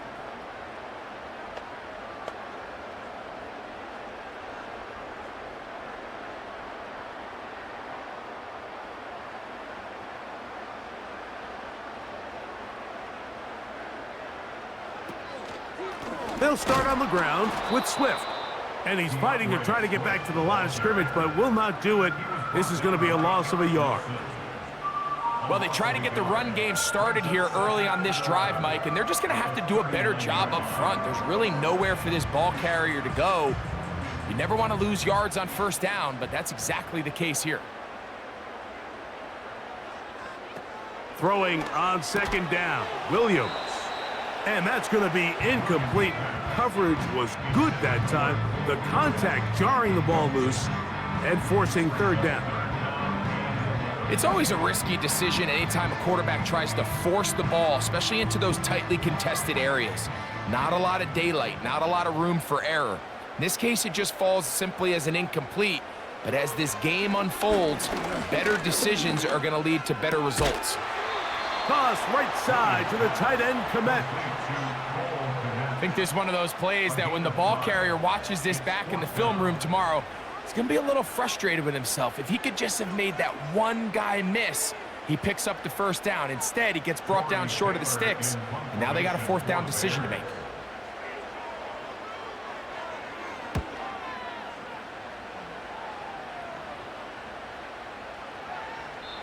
They'll start on the ground with Swift. And he's fighting to try to get back to the line of scrimmage, but will not do it This is going to be a loss of a yard. Well, they try to get the run game started here early on this drive, Mike, and they're just going to have to do a better job up front. There's really nowhere for this ball carrier to go. You never want to lose yards on first down, but that's exactly the case here. Throwing on second down, Williams. And that's going to be incomplete. Coverage was good that time. The contact jarring the ball loose and forcing third down. It's always a risky decision anytime a quarterback tries to force the ball, especially into those tightly contested areas. Not a lot of daylight, not a lot of room for error. In this case, it just falls simply as an incomplete. But as this game unfolds, better decisions are going to lead to better results. Toss right side to the tight end, Komet. I think this is one of those plays that when the ball carrier watches this back in the film room tomorrow, he's going to be a little frustrated with himself. If he could just have made that one guy miss, he picks up the first down. Instead, he gets brought down short of the sticks, and now they got a fourth down decision to make.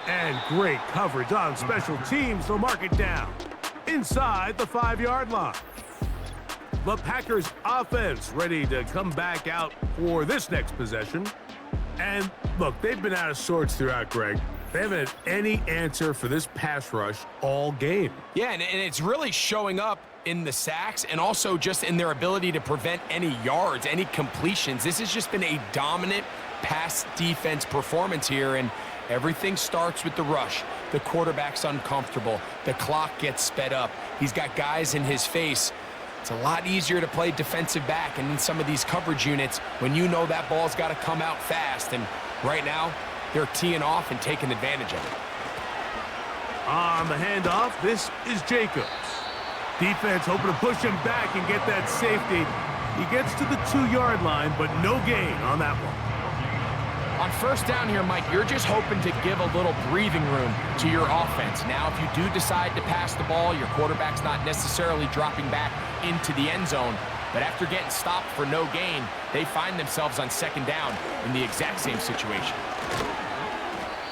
And great coverage on special teams. They'll mark it down inside the 5-yard line. The Packers offense ready to come back out for this next possession. And look, they've been out of sorts throughout, Greg. They haven't had any answer for this pass rush all game. Yeah, and it's really showing up in the sacks and also just in their ability to prevent any yards, any completions. This has just been a dominant pass defense performance here, and everything starts with the rush. The quarterback's uncomfortable. The clock gets sped up. He's got guys in his face. It's a lot easier to play defensive back and in some of these coverage units when you know that ball's got to come out fast. And right now, they're teeing off and taking advantage of it. On the handoff, this is Jacobs. Defense hoping to push him back and get that safety. He gets to the 2-yard line, but no gain on that one. On first down here, Mike, you're just hoping to give a little breathing room to your offense. Now, if you do decide to pass the ball, your quarterback's not necessarily dropping back into the end zone. But after getting stopped for no gain, they find themselves on second down in the exact same situation.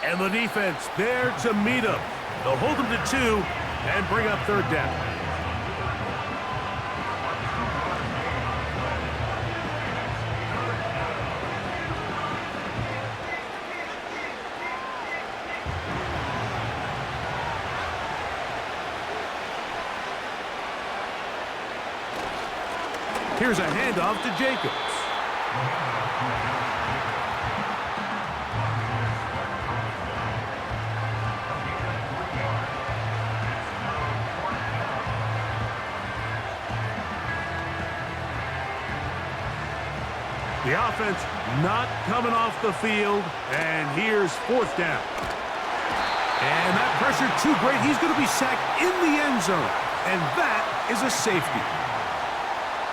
And the defense there to meet him. They'll hold him to 2 and bring up third down. Here's a handoff to Jacobs. The offense not coming off the field, and here's fourth down. And that pressure too great. He's going to be sacked in the end zone, and that is a safety.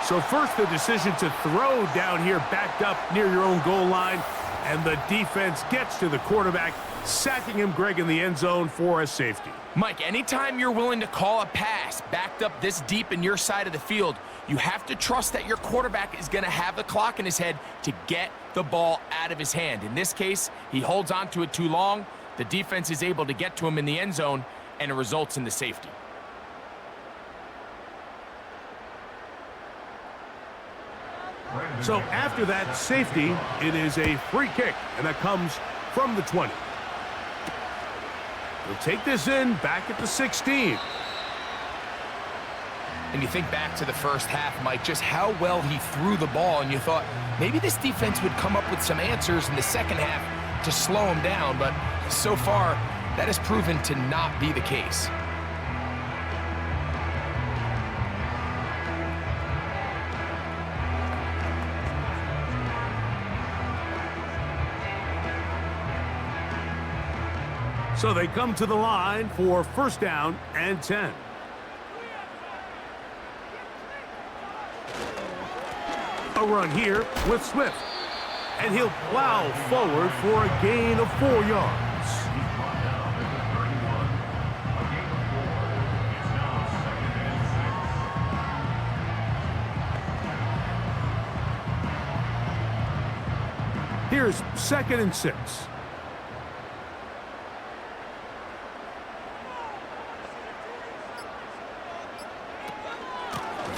So first, the decision to throw down here backed up near your own goal line, and the defense gets to the quarterback, sacking him, Greg, in the end zone for a safety. Mike, anytime you're willing to call a pass backed up this deep in your side of the field, you have to trust that your quarterback is going to have the clock in his head to get the ball out of his hand. In this case, he holds on to it too long. The defense is able to get to him in the end zone, and it results in the safety. So after that safety, it is a free kick, and that comes from the 20. We'll take this in back at the 16. And you think back to the first half, Mike, just how well he threw the ball, and you thought maybe this defense would come up with some answers in the second half to slow him down, but so far, that has proven to not be the case. So they come to the line for first down and 10. A run here with Swift. And he'll plow forward for a gain of 4 yards. Here's 2nd and 6.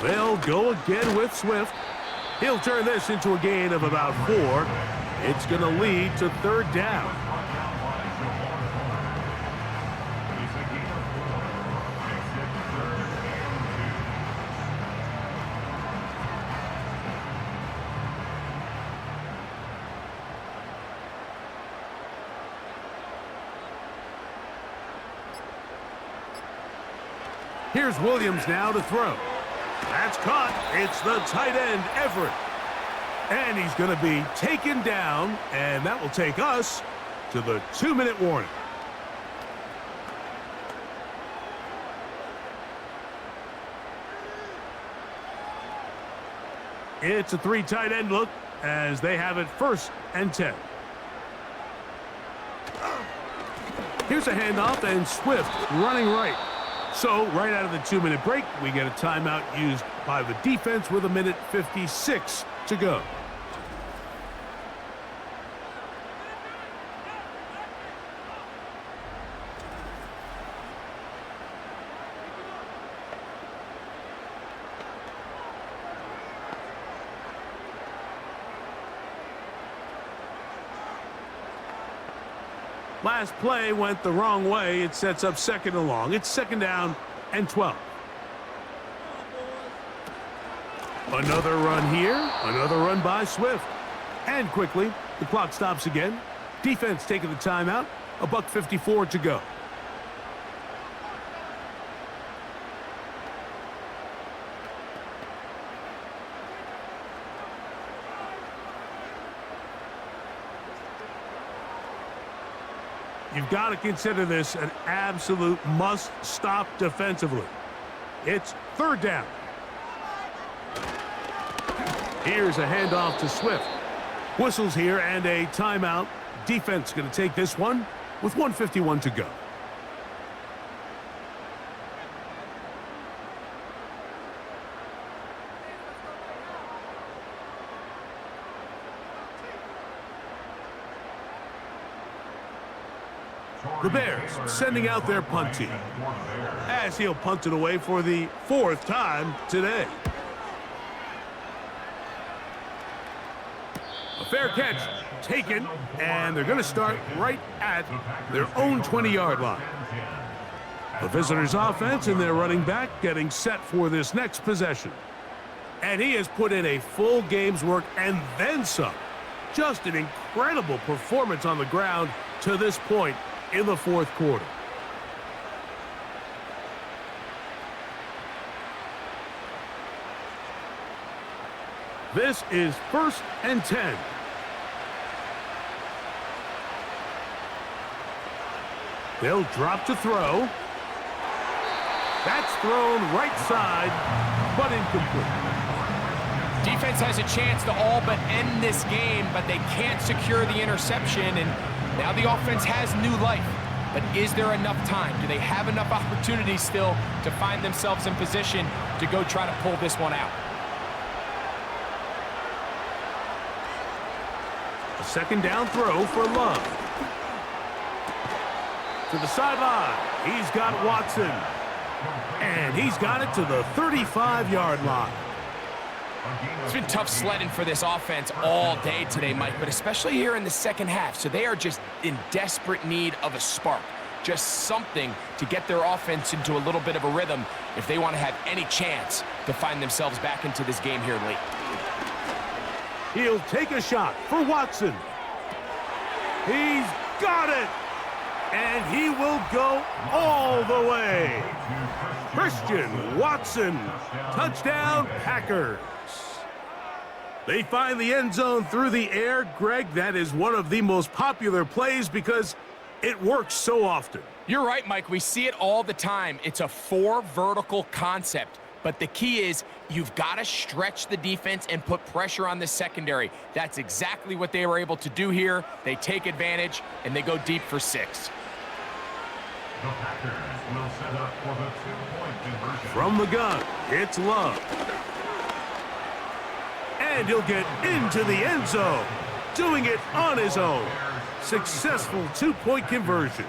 They'll go again with Swift. He'll turn this into a gain of about 4. It's going to lead to third down. Here's Williams now to throw. That's caught. It's the tight end, Everett. And he's going to be taken down, and that will take us to the 2-minute warning. It's a 3 tight end look as they have it 1st and 10. Here's a handoff, and Swift running right. So, right out of the 2-minute break, we get a timeout used by the defense with 1:56 to go. Last play went the wrong way. It sets up 2nd and long. It's 2nd down and 12. Another run here. Another run by Swift. And quickly, the clock stops again. Defense taking the timeout. 1:54 to go. You've got to consider this an absolute must-stop defensively. It's 3rd down. Here's a handoff to Swift. Whistles here and a timeout. Defense going to take this one with 1:51 to go. The Bears sending out their punt team as he'll punt it away for the 4th time today. A fair catch taken, and they're going to start right at their own 20-yard line. The visitors' offense and their running back getting set for this next possession. And he has put in a full game's work and then some. Just an incredible performance on the ground to this point in the 4th quarter. This is 1st and 10. They'll drop to throw. That's thrown right side, but incomplete. Defense has a chance to all but end this game, but they can't secure the interception, and now the offense has new life. But is there enough time? Do they have enough opportunities still to find themselves in position to go try to pull this one out? A 2nd down throw for Love. To the sideline. He's got Watson. And he's got it to the 35-yard line. It's been tough sledding for this offense all day today, Mike, but especially here in the 2nd half. So they are just in desperate need of a spark, just something to get their offense into a little bit of a rhythm if they want to have any chance to find themselves back into this game here late. He'll take a shot for Watson. He's got it. And he will go all the way. Christian Watson, touchdown Packers. They find the end zone through the air. Greg, that is one of the most popular plays because it works so often. You're right, Mike. We see it all the time. It's a 4 vertical concept. But the key is you've got to stretch the defense and put pressure on the secondary. That's exactly what they were able to do here. They take advantage, and they go deep for 6. The Packers will set up for the 2-point conversion. From the gun, it's Love. And he'll get into the end zone, doing it on his own. Successful 2-point conversion.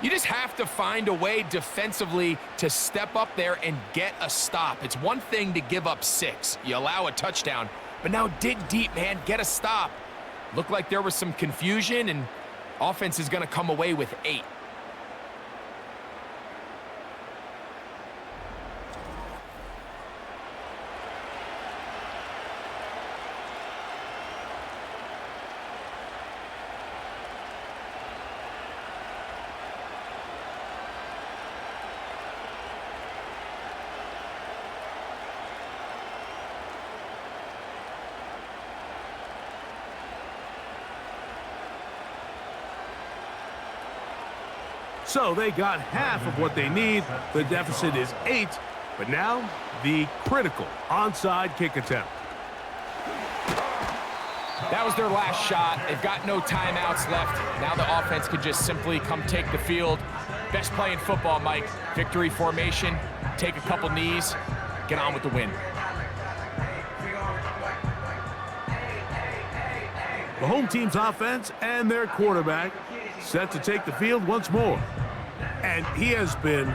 You just have to find a way defensively to step up there and get a stop. It's one thing to give up 6. You allow a touchdown, but now dig deep, man. Get a stop. Looked like there was some confusion, and offense is going to come away with 8. So they got half of what they need. The deficit is 8, but now the critical onside kick attempt. That was their last shot. They've got no timeouts left. Now the offense could just simply come take the field. Best play in football, Mike. Victory formation, take a couple knees, get on with the win. The home team's offense and their quarterback set to take the field once more. And he has been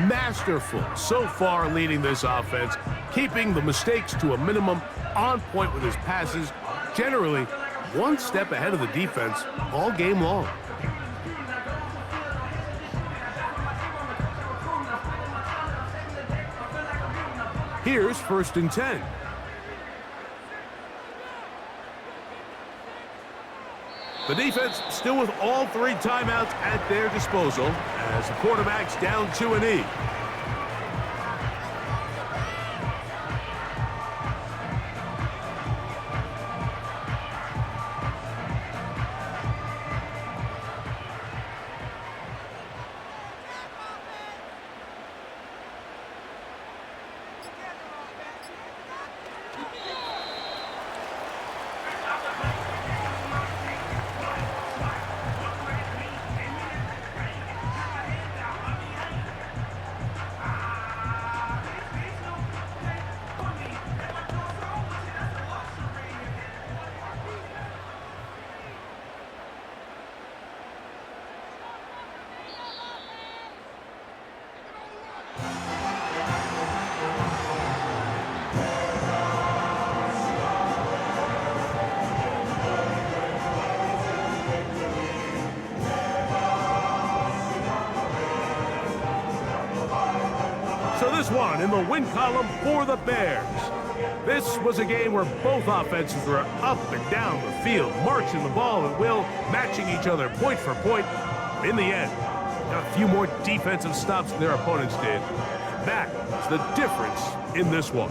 masterful so far leading this offense, keeping the mistakes to a minimum, on point with his passes, generally one step ahead of the defense all game long. Here's 1st and 10. The defense still with all 3 timeouts at their disposal as the quarterback's down to a knee. So this one in the win column for the Bears. This was a game where both offenses were up and down the field, marching the ball at will, matching each other point for point. In the end, got a few more defensive stops than their opponents did. That is the difference in this one.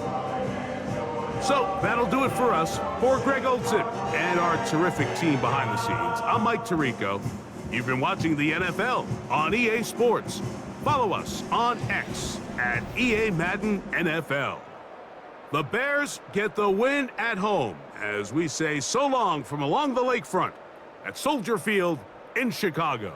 So that'll do it for us. For Greg Olson and our terrific team behind the scenes, I'm Mike Tirico. You've been watching the NFL on EA Sports. Follow us on X at EA Madden NFL. The Bears get the win at home as we say so long from along the lakefront at Soldier Field in Chicago.